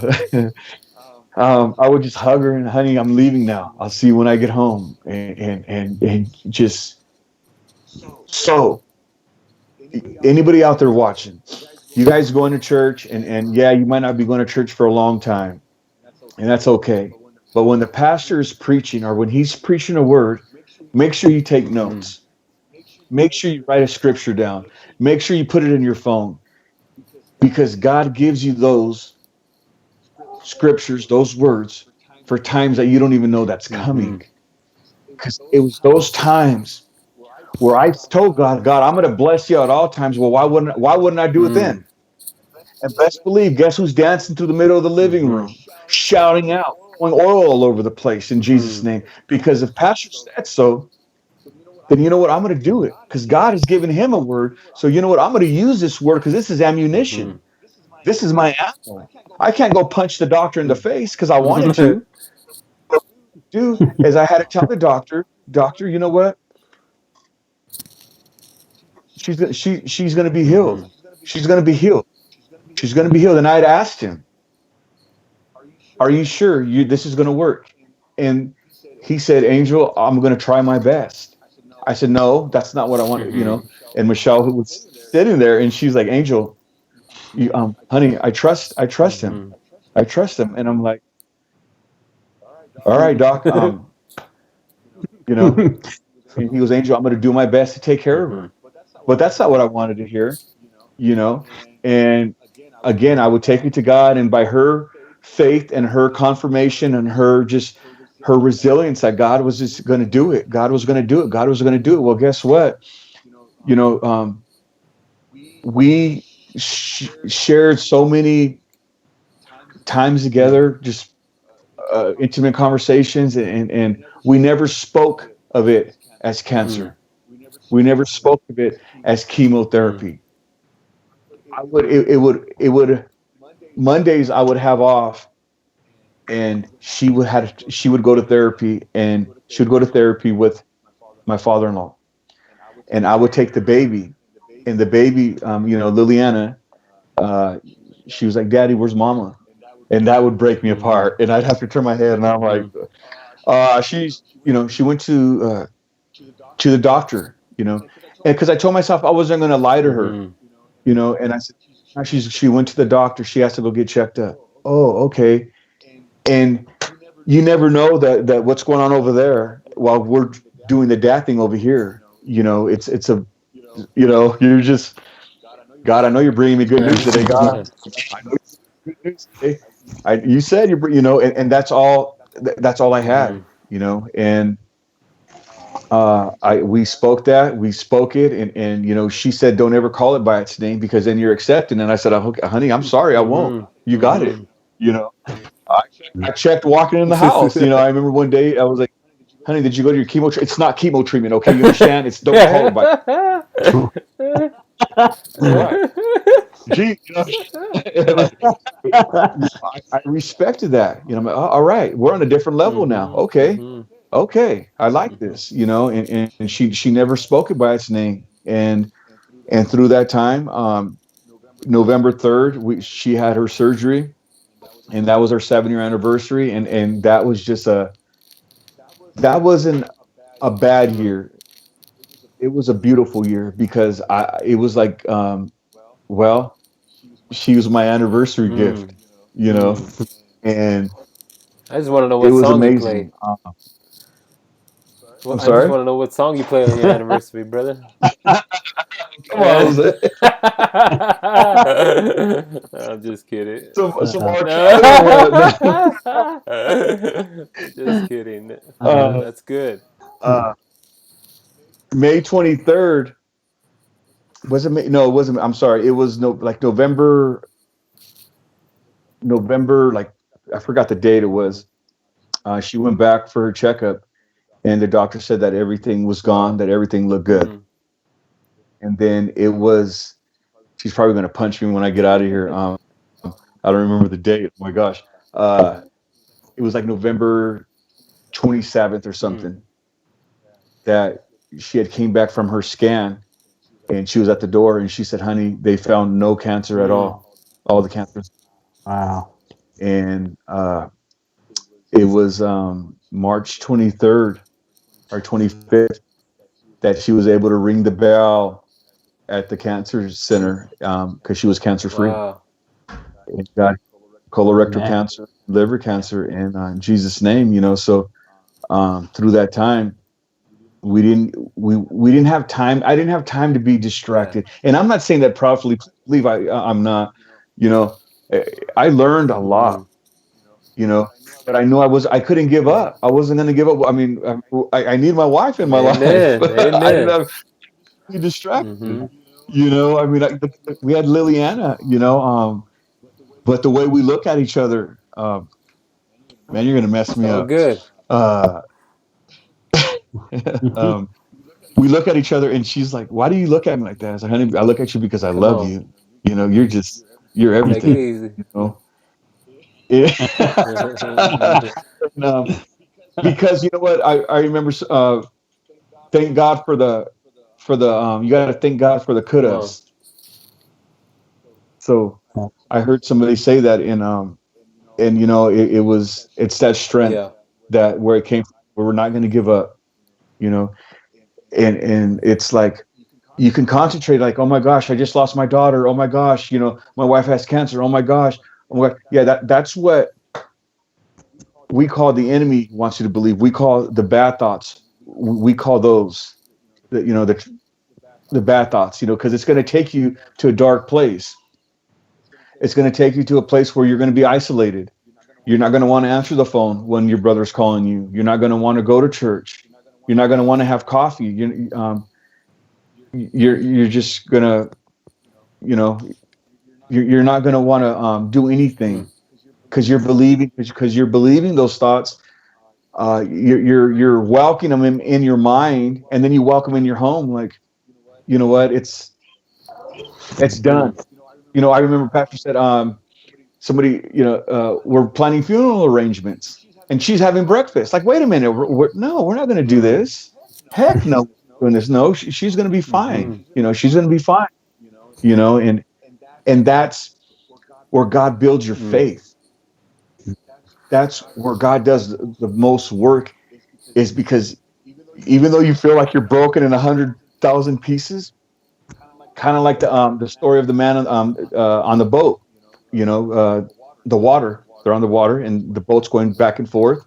I would just hug her and, honey, I'm leaving now. I'll see you when I get home, and just so anybody out there watching, you guys going to church, and yeah, you might not be going to church for a long time, and that's okay. But when the pastor is preaching or when he's preaching a word, make sure you take Mm. notes. Make sure you write a scripture down. Make sure you put it in your phone because God gives you those scriptures, those words for times that you don't even know that's Mm. coming. Because it was those times where I told God, God, I'm going to bless you at all times. Well, why wouldn't I do it Mm. then? And best believe, guess who's dancing through the middle of the living Mhm. room, shouting out, pouring oil all over the place in Jesus' Mm. name. Because if Pastor said so, then you know what? I'm going to do it because God has given him a word. So you know what? I'm going to use this word because this is ammunition. Mhm. This is my ammo. I can't go punch the doctor in the face because I wanted to. What I do is I had to tell the doctor, you know what? She's going to be healed. Mhm. She's going to be healed. She's going to be healed. And I had asked him, are you sure this is going to work? And he said, Angel, I'm going to try my best. I said, no, that's not what I want. Mhm. And Michelle, who was sitting there, and she's like, Angel, honey, I trust him. Mhm. I trust him. And I'm like, all right, doc, you know, and he goes, Angel, I'm going to do my best to take care of Mhm. her. But that's not what I wanted to hear, you know? And again, I would take it to God, and by her faith and her confirmation and her resilience that God was just going to do it. God was going to do it. God was going to do it. Well, guess what? You know, we shared so many times together, just intimate conversations, and we never spoke of it as Mm. cancer. We never spoke of it as Mm. chemotherapy. It would Mondays I would have off, and she would go to therapy, and she would go to therapy with my father-in-law, and I would take the baby, and the baby, Liliana, uh, she was like, Daddy, where's Mama? And that would break me Mhm. apart, and I'd have to turn my head, and I'm like, Mhm. she went to the doctor, and because I told myself I wasn't going to lie to her, Mhm. and I said, she went to the doctor, she has to go get checked up. Oh, okay. And you never know that what's going on over there while we're doing the dad thing over here. It's a, you're just, God, I know you're bringing me good news today, God. I know you're bringing good news today. You said and that's all. That's all I had. Mhm. And we spoke we spoke it, and she said, don't ever call it by its name because then you're accepting. And I said, oh, honey, I'm sorry, I won't. Mhm. You got it. Mhm. You know, I, I checked walking in the house. I remember one day I was like, honey, did you go to your chemo? It's not chemo treatment. Okay. You understand? It's don't call it by. Why? Gee, like, I respected that. I'm like, all right, we're on a different level now. Mm-hmm. Okay, Mm-hmm. okay, I like Mm-hmm. this. And she never spoke it by its name. And through that time, November 3rd, she had her surgery, and that was our 7-year anniversary. And that wasn't a bad Mm-hmm. year. It was a beautiful year because it was like, well, she was my anniversary Mm. gift, Mm. and I just want to know it what was song you play. amazing. I'm I just sorry. want to know what song you play on your anniversary, brother. Come on, Jose. I'm just kidding. Some Uh, R. No. Kelly. Just kidding. Uh, That's good. uh, May 23rd. Was it May? No, it wasn't. I'm sorry. It was like November, like I forgot the date it was. She went back for her checkup, and the doctor said that everything was gone, Wow. that everything looked good. Mm. And then it was, she's probably going to punch me when I get out of here. I don't remember the date. Oh my gosh. Uh, it was like November 27th or Mm. something that she had came back from her scan, and she was at the door, and she said, honey, they found no cancer at Mm. all the cancers. wow. And it was March 23rd or 25th that she was able to ring the bell at the cancer center because she was cancer free. Wow. And got colorectal Man. cancer, liver cancer, and in Jesus' name, So through that time, we didn't have time. I didn't have time to be Yeah. distracted. And I'm not saying that proudly. Leave. I'm not. You know, I learned a lot. Mm. You know, but I knew I couldn't give Yeah. up. I wasn't going to give up. I mean, I need my wife in my life, Amen. but I didn't Amen. have to be distracted. Mm-hmm. I mean, we had Liliana. But the way we look at each other, man, you're going to mess It's me all up. good. Uh, um, we look at each other, and she's like, "Why do you look at me like that?" I was like, "Honey, I look at you because I Come love on. you. You're Take it everything. easy. You know." Yeah. And, because you know what, I remember. Thank God for the you got to thank God for the Come on. couldas. So I heard somebody say that and it's that strength Yeah. that where it came from, where we're not going to give up. You know, and it's like you can concentrate like, oh my gosh, I just lost my daughter. Oh my gosh, my wife has cancer. Oh my gosh. Yeah, that's what we call the enemy wants you to believe. We call the bad thoughts. We call those the bad thoughts. Because it's going to take you to a dark place. It's going to take you to a place where you're going to be isolated. You're not going to want to answer the phone when your brother's calling you. You're not going to want to go to church. You're not going to want to have coffee. You're just gonna, you know, you're not gonna want to do anything Mm. because you're believing those thoughts. You're welcoming them in your mind, and then you welcome in your home. Like, you know what? It's done. Mm. I remember Pastor said, somebody, we're planning funeral arrangements, and she's having breakfast. Like, wait a minute, no, we're not going to do Mm. this. Heck no, doing this. No, she's going to be fine. Mm-hmm. She's going to be fine. And that's where God builds your Mm. faith. That's where God does the most work, is because even though you feel like you're broken in 100,000 pieces, kind of like the story of the man on the boat, the water. They're on the water, and the boat's going back and forth.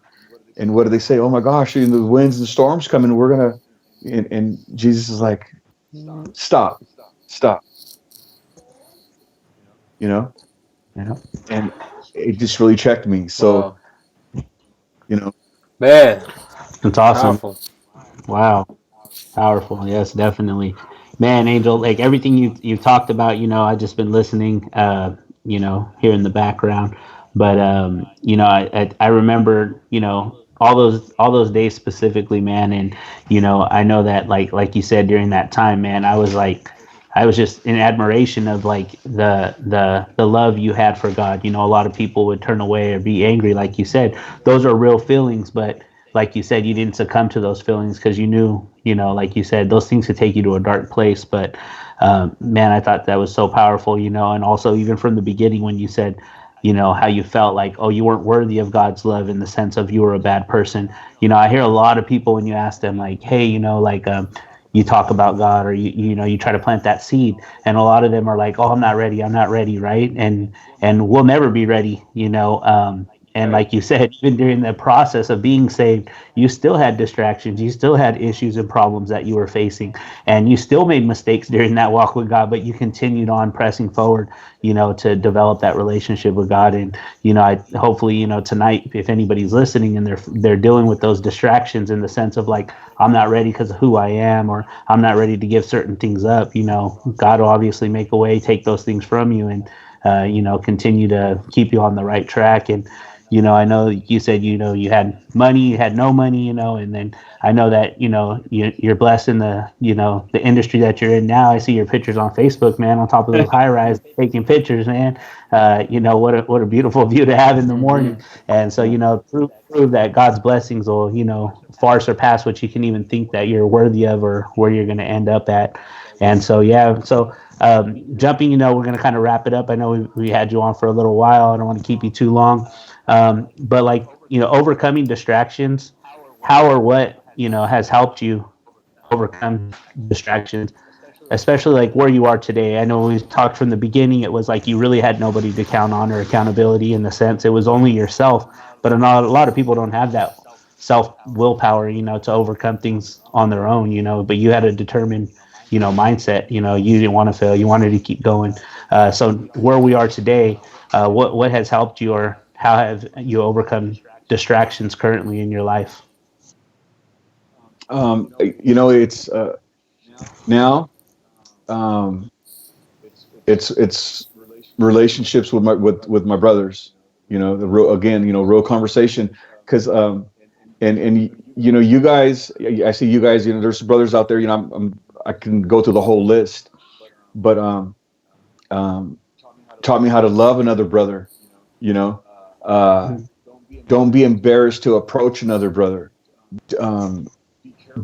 And what do they say? Oh my gosh, the winds and the storms coming. We're gonna. And Jesus is like, stop, stop. You know, Yeah. and it just really checked me. So Wow. you know, Man. That's awesome. Powerful. Wow. Powerful. Yes, definitely. Man, Angel, like everything you talked about, I just been listening, here in the background. But I remember, all those days specifically, man, and I know that like you said during that time, man, I was like I was just in admiration of like the love you had for God. You know, a lot of people would turn away or be angry, like you said. Those are real feelings, but like you said, you didn't succumb to those feelings because you knew, you know, like you said, those things could take you to a dark place. But man, I thought that was so powerful, you know, and also even from the beginning when you said, you know, how you felt like, oh, you weren't worthy of God's love in the sense of you were a bad person. You know, I hear a lot of people when you ask them like, hey, you know, like you talk about God or you know, you try to plant that seed, and a lot of them are like, oh, I'm not ready, right? And we'll never be ready, you know. And like you said, even during the process of being saved, you still had distractions, you still had issues and problems that you were facing, and you still made mistakes during that walk with God, but you continued on pressing forward, you know, to develop that relationship with God. And you know, I hopefully, you know, tonight, if anybody's listening and they're dealing with those distractions in the sense of like, I'm not ready because of who I am, or I'm not ready to give certain things up, you know, God will obviously make a way, take those things from you, and you know, continue to keep you on the right track. And you know, I know you said, you know, you had money, you had no money, you know, and then I know that, you know, you're blessed in the, you know, the industry that you're in now. I see your pictures on Facebook, man, on top of those high rise taking pictures, man. You know, what a beautiful view to have in the morning. And so, you know, prove that God's blessings will, you know, far surpass what you can even think that you're worthy of or where you're going to end up at. And so, yeah, so jumping, you know, we're going to kind of wrap it up. I know we had you on for a little while. I don't want to keep you too long. But like, you know, overcoming distractions, how or what, you know, has helped you overcome distractions, especially like where you are today. I know we talked from the beginning, it was like you really had nobody to count on or accountability in the sense it was only yourself. But a lot of people don't have that self willpower, you know, to overcome things on their own, you know, but you had a determined, you know, mindset, you know, you didn't want to fail, you wanted to keep going. So where we are today, what has helped you, or how have you overcome distractions currently in your life? You know, it's now it's relationships with my brothers. You know, the real, again, you know, real conversation, because and you know, you guys, I see you guys, you know, there's brothers out there, you know, I can go through the whole list, but um taught me how to love another brother, you know. Don't be embarrassed to approach another brother. um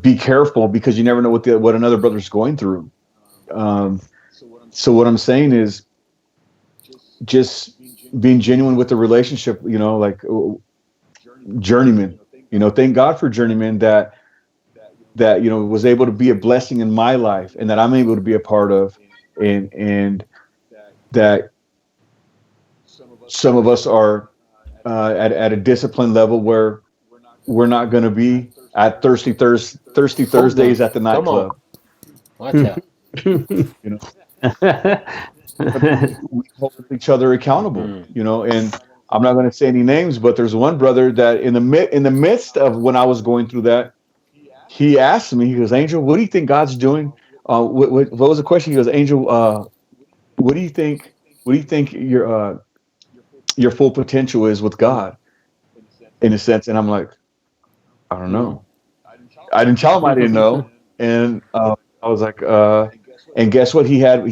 be careful, because you never know what another brother's going through. um so what I'm saying is just being genuine with the relationship, you know, like journeyman, you know, thank God for journeyman that you know, was able to be a blessing in my life, and that I'm able to be a part of, and that some of us are at a discipline level where we're not going to be at thirsty Thursdays at the Come on. nightclub. Watch out. You know, we hold each other accountable. You know, and I'm not going to say any names, but there's one brother that in the midst of when I was going through that, he asked me, he goes, Angel, what do you think God's doing? What was the question? He goes, Angel, what do you think? What do you think your full potential is with God, in a sense? And I'm like, I don't know. I didn't tell him I didn't know, and I was like, and guess what? He had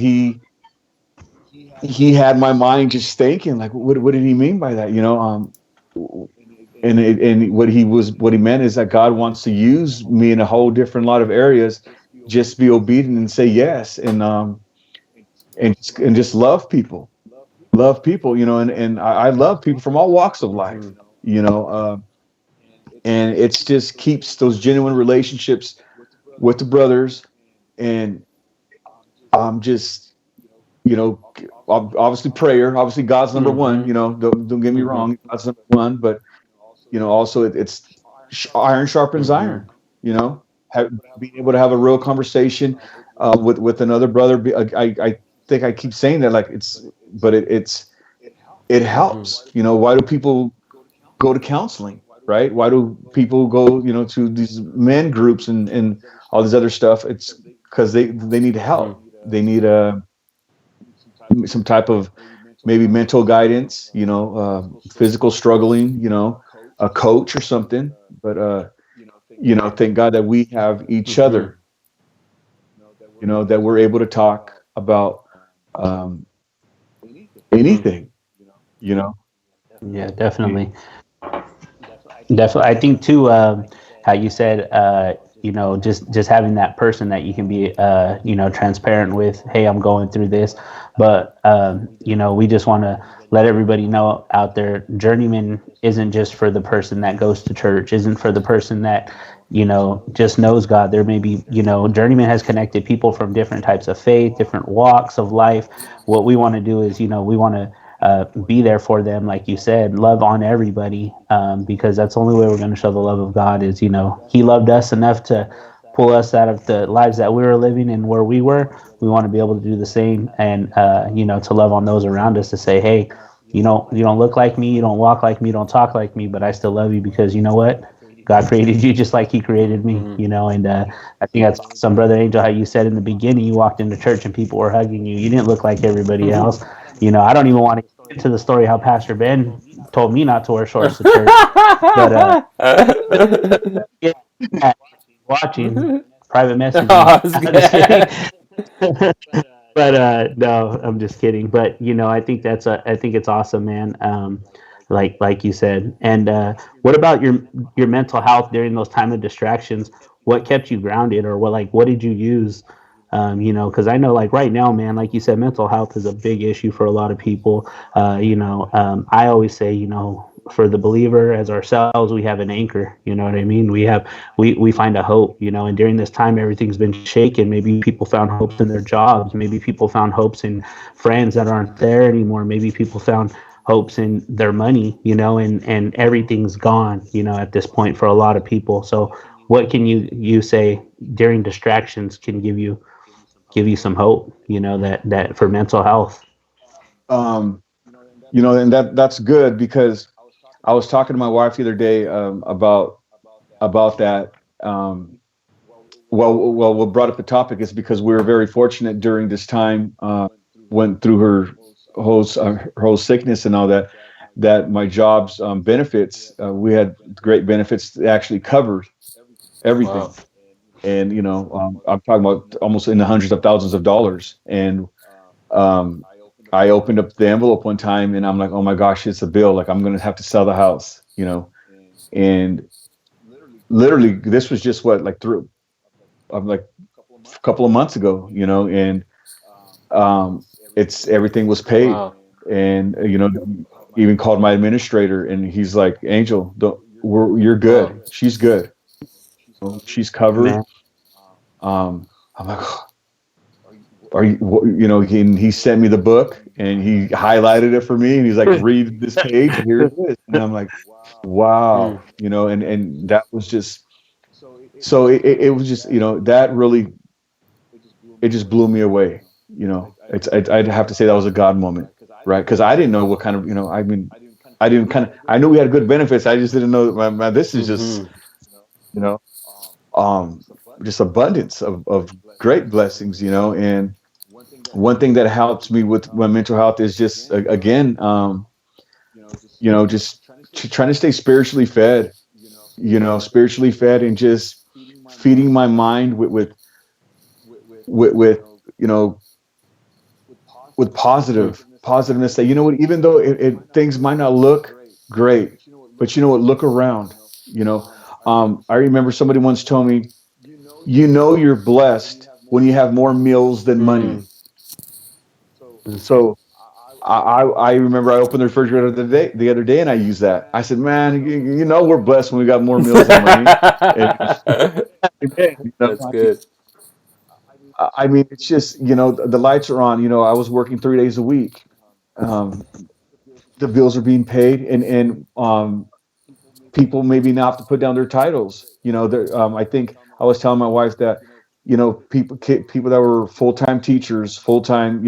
my mind just thinking, like, what did he mean by that? You know, and what he meant is that God wants to use me in a whole different lot of areas. Just be obedient and say yes, and just love people, you know, and I love people from all walks of life, you know, and it's just keeps those genuine relationships with the brothers, and just, you know, obviously prayer, obviously God's number one, you know, don't get me wrong, God's number one, but you know, also it's iron sharpens iron, you know, being able to have a real conversation with another brother. I think I keep saying that, like, but it helps, you know. Why do people go to counseling, right? Why do people go, you know, to these men groups and all this other stuff? It's because they need help. They need some type of maybe mental guidance, you know, physical struggling, you know, a coach or something. But you know, thank God that we have each other, you know, that we're able to talk, about um, Mm. anything, you know. Yeah, definitely. Definitely, I think too. How you said, just having that person that you can be, transparent with. Hey, I'm going through this, but we just want to let everybody know out there. Journeyman isn't just for the person that goes to church. Isn't for the person that just knows God. There may be, Journeyman has connected people from different types of faith, different walks of life. What we want to do is, we want to be there for them, like you said, love on everybody, because that's the only way we're going to show the love of God. Is He loved us enough to pull us out of the lives that we were living and where we were. We want to be able to do the same, and to love on those around us, to say, hey, you don't look like me, you don't walk like me, you don't talk like me, but I still love you because you know what, God created you just like He created me, Mm-hmm. and I think that's awesome, Brother Angel, how you said in the beginning you walked into church and people were hugging you. You didn't look like everybody else. I don't even want to get into the story how Pastor Ben told me not to wear shorts to church, but yeah, watching, private message Oh, me. I was I'm just kidding. good. But no, I'm just kidding. But I think it's awesome, man. Like you said. And what about your mental health during those time of distractions? What kept you grounded, or what did you use? Because I know, like right now, man, like you said, mental health is a big issue for a lot of people. I always say, for the believer as ourselves, we have an anchor. You know what I mean? We find a hope. And during this time, everything's been shaken. Maybe people found hopes in their jobs. Maybe people found hopes in friends that aren't there anymore. Maybe people found hopes in their money. And everything's gone. At this point for a lot of people. So, what can you say during distractions can give you some hope? That for mental health. um, and that's good because I was talking to my wife the other day about that. Um, well, what brought up the topic is because we were very fortunate during this time, went through her whole sickness and all that. That my job's benefits, we had great benefits that actually covered everything, Wow. and I'm talking about almost in the hundreds of thousands of dollars. And um, I opened up the envelope one time, and I'm like, oh my gosh, it's a bill. Like I'm gonna have to sell the house, and literally this was just what like through I'm like a couple of months ago, and it's everything was paid, Wow. and even called my administrator, and he's like, Angel, don't, you're Wow. good. She's good. She's covered. Man. I'm like, are you, he sent me the book and he highlighted it for me, and he's like, read this page, and here it is. And I'm like, Mm. wow, and that was just, so it was just, that really, it just blew me away. I'd have to say that was a God moment, right? Because I didn't know what kind of, I mean, I knew we had good benefits. I just didn't know that this is just, Mm-hmm. you know, um, just abundance of great blessings, and one thing that helps me with my mental health is just, again, just trying to stay spiritually fed, and just feeding my mind with you know with Mm. positiveness, that even though things might not look great, but look around. I remember somebody once told me, you're blessed when you have more meals than money. Mm. So I remember I opened the refrigerator the other day, and I used that. I said, man, we're blessed when we got more meals than money. And again, That's good. I mean, it's just, the lights are on. I was working 3 days a week. Um, the bills are being paid, and people maybe now have to put down their titles. I think I was telling my wife that, people that were full-time teachers, full-time,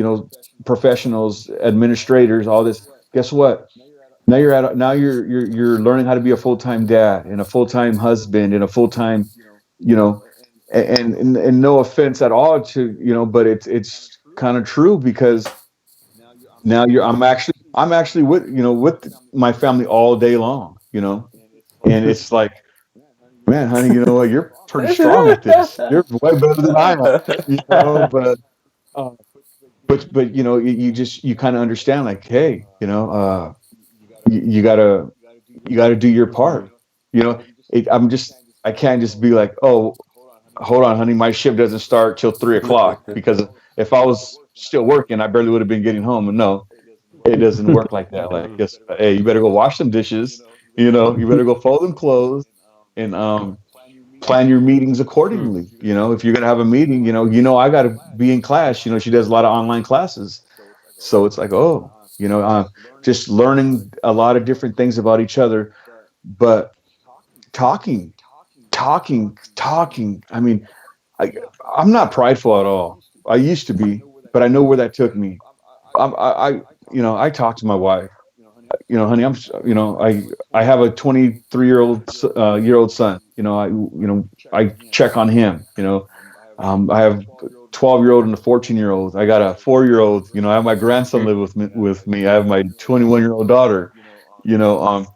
professionals, administrators, all this. Guess what? Now you're learning how to be a full-time dad and a full-time husband and a full-time, you know, and no offense at all to, but it's kind of true, because now I'm actually with my family all day long, and it's like, man, honey, you know what? You're pretty strong at this. You're way better than I am, but but you kind of understand, like, hey, you gotta do your Mm-hmm. part. You know, I can't just be like, oh, hold on, honey, my shift doesn't start till 3 o'clock, because if I was still working, I barely would have been getting home. And no, it doesn't work like that. Like, Mm-hmm. just, hey, you better go wash some dishes. You better go fold them clothes, and plan your meetings accordingly. If you're gonna have a meeting, I got to be in class. She does a lot of online classes, so it's like, oh, just learning a lot of different things about each other, but talking, talking. I mean, I, I'm not prideful at all. I used to be, but I know where that took me. I talk to my wife. Honey, I have a 23-year old son. I check on him. I have 12-year-old and a 14-year-old. I got a 4-year-old. I have my grandson live with me. I have my 21-year-old daughter. You know, um,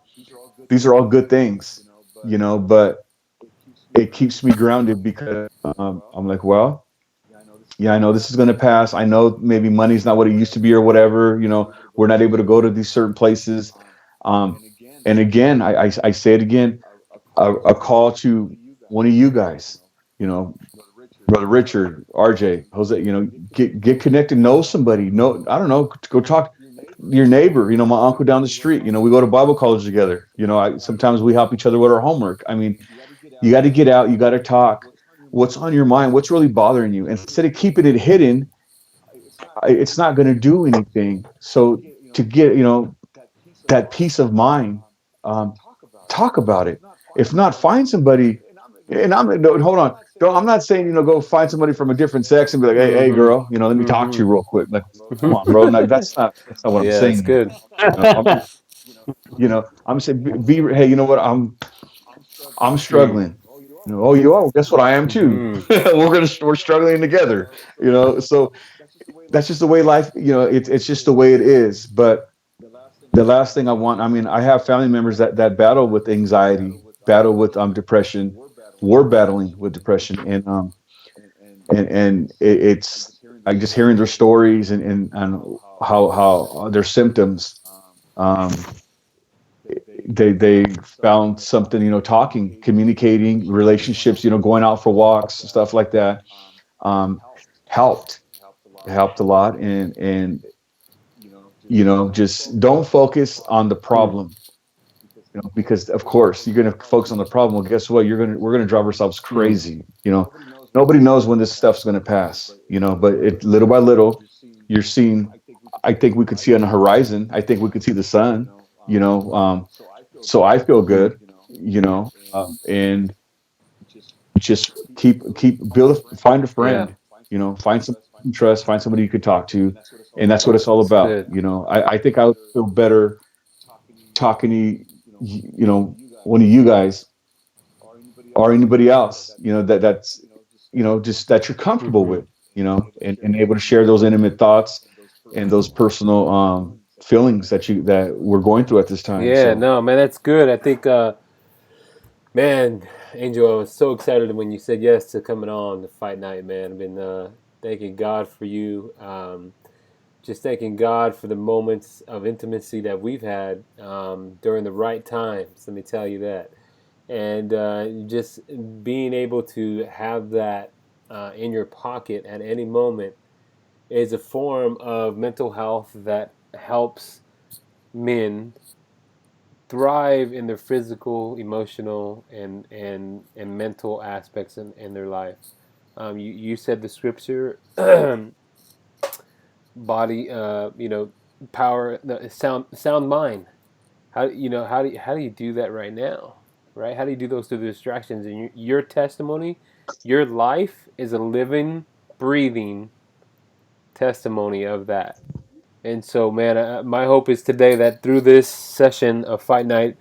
these are all good things. But it keeps me grounded, because I'm like, well, yeah, I know this is going to pass. I know maybe money's not what it used to be or whatever. We're not able to go to these certain places. Um, and again, I say it again, a call to one of you guys, you know, Brother Richard, RJ, Jose, get connected, know somebody. No, I don't know, go talk your neighbor, my uncle down the street. We go to Bible college together. Sometimes we help each other with our homework. I mean, you got to get out, you got to talk. What's on your mind? What's really bothering you? Instead of keeping it hidden, it's not going to do anything. So to get, that peace of mind, um, talk about it. If not, find somebody. And no, hold on. I'm not saying, go find somebody from a different sex and be like, hey, Mm-hmm. girl, let me talk to Mm-hmm. you real quick. Like, come on, bro. No, that's not what I'm Yeah, that's saying here. good. I'm just, I'm saying, hey, you know what? I'm Mm. struggling. Oh, you are. Well, guess what? I am too. Mm-hmm. We're struggling together. So that's just the way life. It's just the way it is. But the last thing I want. I mean, I have family members that battle with anxiety, battle with depression, we're battling with depression, and it's like just hearing their stories, and how their symptoms. Um, they found something, talking, communicating, relationships, going out for walks, stuff like that, um, helped helped a lot. And just don't focus on the problem, because of course you're going to focus on the problem. Well, guess what? We're going to drive ourselves Mm. crazy. Nobody knows when this stuff's going to pass, but little by little, you're seeing. I think we could see on the horizon. I think we could see the sun. So I feel Mm. good, and just find a Yeah, friend, find somebody you can trust, find somebody you could talk to, and that's what it's all it's about. good. I think I would feel better talking to one of you guys or anybody else, that's just that you're comfortable Mm-hmm. with, and able to share those intimate thoughts and those personal feelings that we're going through at this time. Yeah, So no, man, that's good. I think, man, Angel, I was so excited when you said yes to coming on the fight night, man. I've been thanking God for you. Just thanking God for the moments of intimacy that we've had during the right times. Let me tell you that. And just being able to have that in your pocket at any moment is a form of mental health that helps men thrive in their physical, emotional, and mental aspects in their life. You said the scripture, body, power, sound mind. How do you do that right now, right? How do you do those through the distractions? And your testimony, your life is a living, breathing testimony of that. And so, man, my hope is today that through this session of Fight Night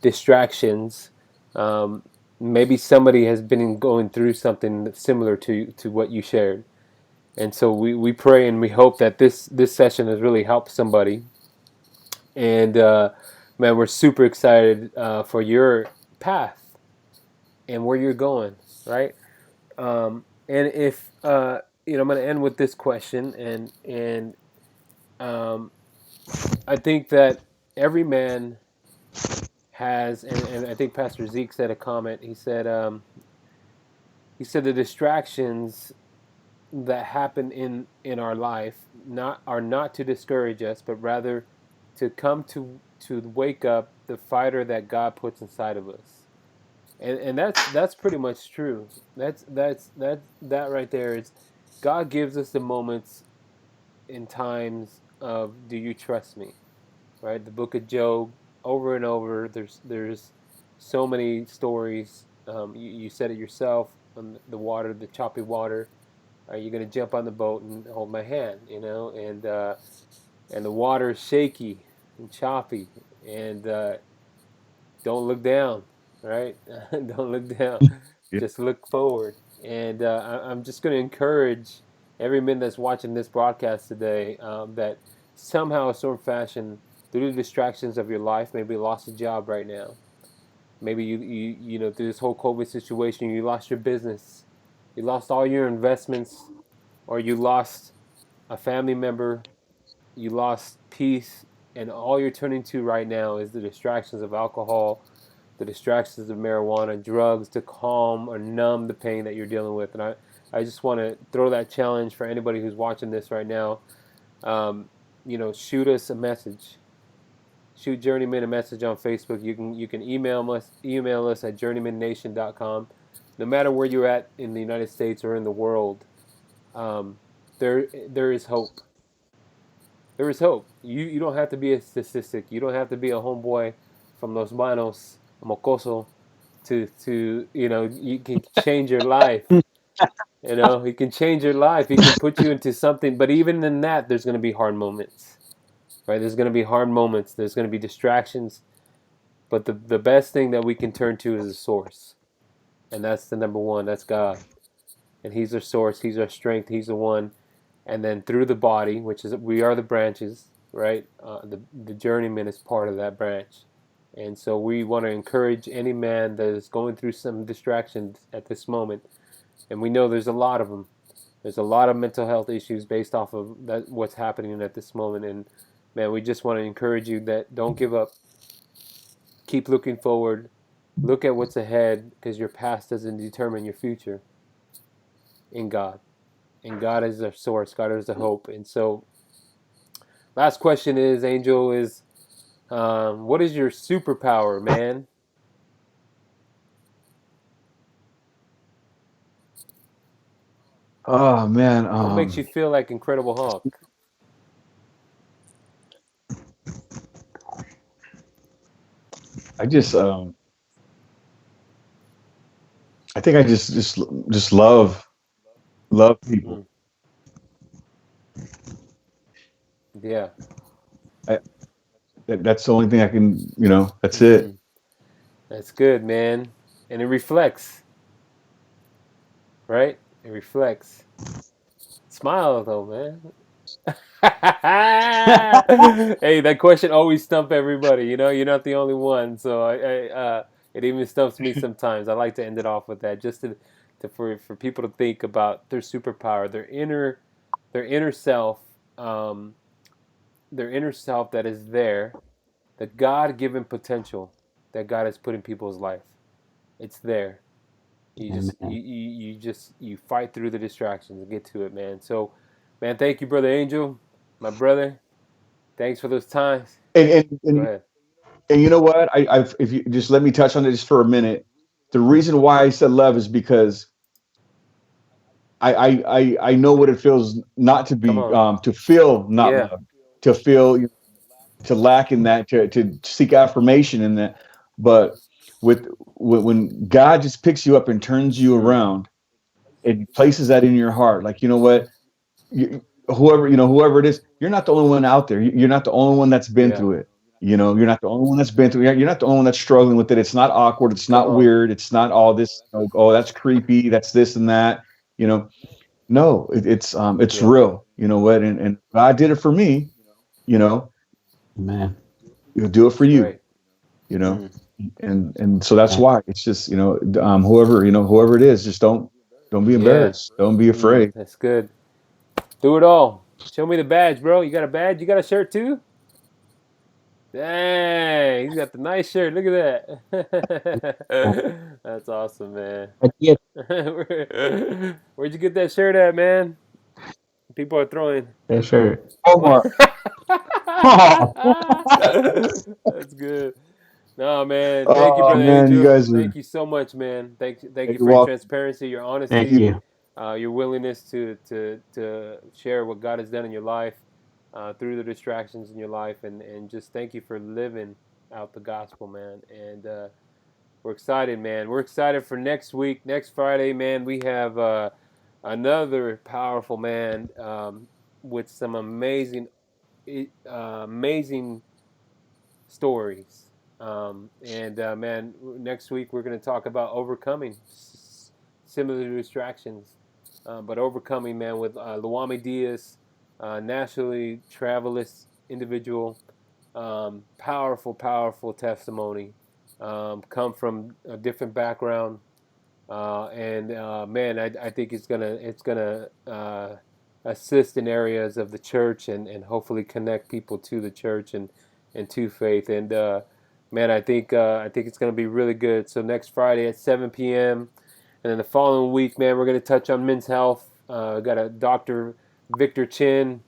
distractions, um, maybe somebody has been going through something similar to what you shared. And so we pray and we hope that this session has really helped somebody. And man, we're super excited for your path and where you're going, right? And I'm going to end with this question, and um, I think that every man has, and I think Pastor Zeke said a comment. He said the distractions that happen in our life are not to discourage us, but rather to come to wake up the fighter that God puts inside of us. And that's pretty much true. That right there is God gives us the moments in times of do you trust me? Right? The book of Job, over and over, there's so many stories. You said it yourself on the water, the choppy water. Are you going to jump on the boat and hold my hand? And the water is shaky and choppy, and don't look down, right? Don't look down. Yeah. Just look forward. And I'm just going to encourage every man that's watching this broadcast today that somehow, some fashion, through the distractions of your life, maybe you lost a job right now. Maybe through this whole COVID situation, you lost your business, you lost all your investments, or you lost a family member, you lost peace, and all you're turning to right now is the distractions of alcohol, the distractions of marijuana, drugs to calm or numb the pain that you're dealing with. And I just want to throw that challenge for anybody who's watching this right now. Shoot us a message. Shoot Journeyman a message on Facebook. You can email us at journeymannation.com. No matter where you're at in the United States or in the world, there is hope. There is hope. You don't have to be a statistic. You don't have to be a homeboy from Los Banos, Mocoso, to you can change your life. He can change your life. He can put you into something. But even in that, there's going to be hard moments, right? There's going to be hard moments. There's going to be distractions. But the best thing that we can turn to is the source, and that's the number one. That's God, and He's our source. He's our strength. He's the one. And then through the body, which is we are the branches, right? The journeyman is part of that branch, and so we want to encourage any man that is going through some distractions at this moment, and we know there's a lot of them. There's a lot of mental health issues based off of that what's happening at this moment, and man, we just want to encourage you that don't give up. Keep looking forward. Look at what's ahead, because your past doesn't determine your future. In God. And God is our source. God is the hope. And so, last question is, Angel, is what is your superpower, man? Oh man, What makes you feel like Incredible Hulk? I just I think I just love people. Yeah. That's the only thing I can, that's it. That's good, man. And it reflects, right? It reflects. Smile, though, man. Hey, that question always stumps everybody. You're not the only one. So it even stumps me sometimes. I like to end it off with that, just for people to think about their superpower, their inner self, their inner self that is there, the God-given potential that God has put in people's life. It's there. You fight through the distractions and get to it, man. So, man, thank you, brother Angel, my brother. Thanks for those times. And and Go and, ahead. and you know what? If you just let me touch on it just for a minute. The reason why I said love is because I know what it feels not to Come be on. to feel not Yeah. loved, to feel to lack in that, to seek affirmation in that. But when God just picks you up and turns you around and places that in your heart, like, you know what, whoever it is, you're not the only one out there. You're not the only one that's been Yeah. through it. You're not the only one that's been through it. You're not the only one that's struggling with it. It's not awkward. It's Come not on. weird. It's not all this, oh, that's creepy. That's this and that. No, it's Yeah. real. You know what? And God did it for me. Man. He'll do it for That's you. right. And so that's why it's just, whoever it is, just don't be Yeah. embarrassed. Don't be afraid. That's good. Do it all. Show me the badge, bro. You got a badge? You got a shirt too? Dang, he's got the nice shirt. Look at that. That's awesome, man. Yeah, Where'd you get that shirt at, man? People are throwing. for sure. That's good. No, man. Thank you, Oh Brother man, you Angel. guys Thank are. you so much, man. Thank you You're for your welcome. transparency, your Thank honesty, you. your willingness to share what God has done in your life through the distractions in your life, and just thank you for living out the gospel, man. And we're excited, man. We're excited for next week, next Friday, man. We have another powerful man with some amazing stories. Man, next week we're going to talk about overcoming similar distractions, but overcoming, man, with Luami Diaz, nationally travelist individual, powerful testimony, come from a different background, man, I think it's gonna assist in areas of the church and hopefully connect people to the church and to faith. And man, I think it's gonna be really good. So next Friday at 7 p.m. and then the following week, man, we're gonna touch on men's health. Got a Dr. Victor Chin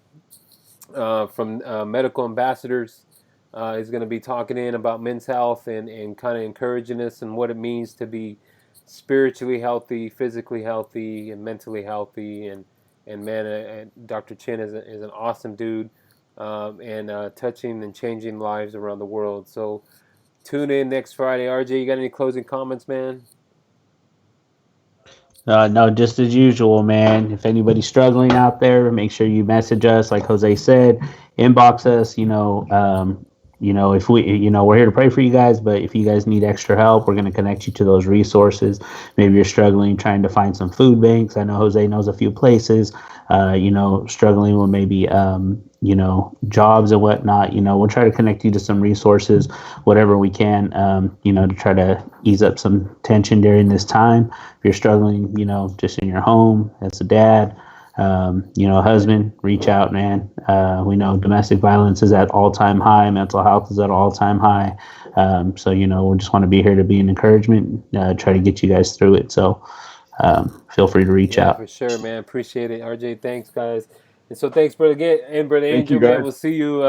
from Medical Ambassadors. He's going to be talking in about men's health and kind of encouraging us and what it means to be spiritually healthy, physically healthy, and mentally healthy. And man, Dr. Chin is an awesome dude, and touching and changing lives around the world. So tune in next Friday. RJ, you got any closing comments, man? No, just as usual, man. If anybody's struggling out there, make sure you message us. Like Jose said, inbox us. If we're here to pray for you guys, but if you guys need extra help, we're going to connect you to those resources. Maybe you're struggling trying to find some food banks. I know Jose knows a few places. Struggling with maybe jobs and whatnot. We'll try to connect you to some resources, whatever we can. To try to ease up some tension during this time. If you're struggling, just in your home as a dad, husband, reach out, man. We know domestic violence is at all-time high. Mental health is at all-time high. We just want to be here to be an encouragement, try to get you guys through it. So feel free to reach out. For sure, man. Appreciate it. RJ, thanks, guys. And so thanks, Brother Brother Thank Angel, you, guys. man. We'll see you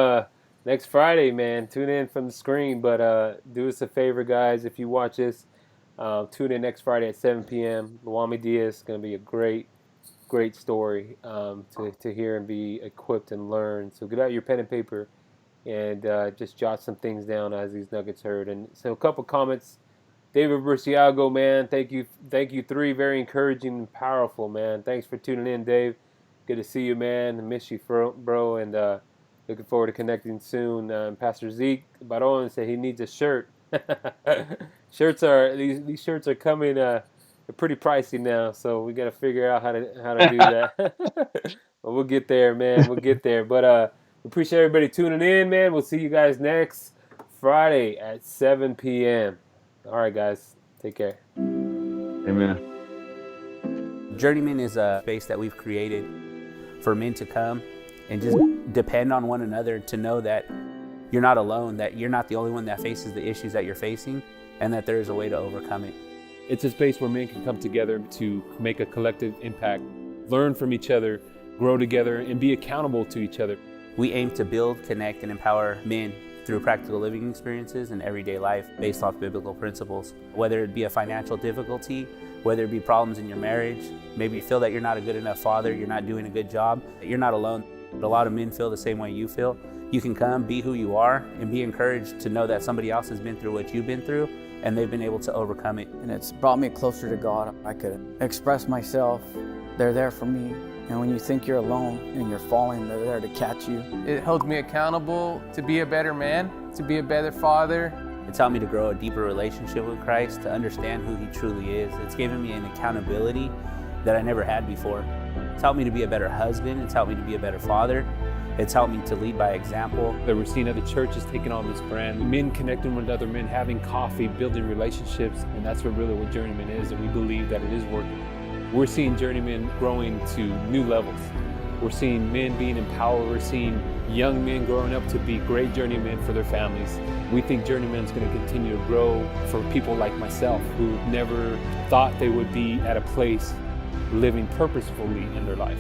next Friday, man. Tune in from the screen. But do us a favor, guys. If you watch this, tune in next Friday at 7 p.m. Luami Diaz is going to be a great story to hear and be equipped and learn. So get out your pen and paper and just jot some things down as these nuggets heard. And so a couple comments. David Burciago, man, thank you. 3 very encouraging and powerful, man. Thanks for tuning in, Dave. Good to see you, man. I miss you, bro, and looking forward to connecting soon. Pastor Zeke Baron said he needs a shirt. These shirts are coming. They're pretty pricey now, so we got to figure out how to do that. But we'll get there, man. We'll get there. But we appreciate everybody tuning in, man. We'll see you guys next Friday at 7 p.m. All right, guys. Take care. Amen. Journeyman is a space that we've created for men to come and just depend on one another, to know that you're not alone, that you're not the only one that faces the issues that you're facing, and that there is a way to overcome it. It's a space where men can come together to make a collective impact, learn from each other, grow together, and be accountable to each other. We aim to build, connect, and empower men through practical living experiences and everyday life based off biblical principles. Whether it be a financial difficulty, whether it be problems in your marriage, maybe you feel that you're not a good enough father, you're not doing a good job, you're not alone. A lot of men feel the same way you feel. You can come, be who you are, and be encouraged to know that somebody else has been through what you've been through, and they've been able to overcome it. And it's brought me closer to God. I could express myself. They're there for me. And when you think you're alone and you're falling, they're there to catch you. It holds me accountable to be a better man, to be a better father. It's helped me to grow a deeper relationship with Christ, to understand who He truly is. It's given me an accountability that I never had before. It's helped me to be a better husband. It's helped me to be a better father. It's helped me to lead by example. That we're seeing other churches taking on this brand, men connecting with other men, having coffee, building relationships, and that's what Journeyman is, and we believe that it is working. We're seeing Journeyman growing to new levels. We're seeing men being empowered. We're seeing young men growing up to be great journeymen for their families. We think journeymen is going to continue to grow for people like myself who never thought they would be at a place living purposefully in their life.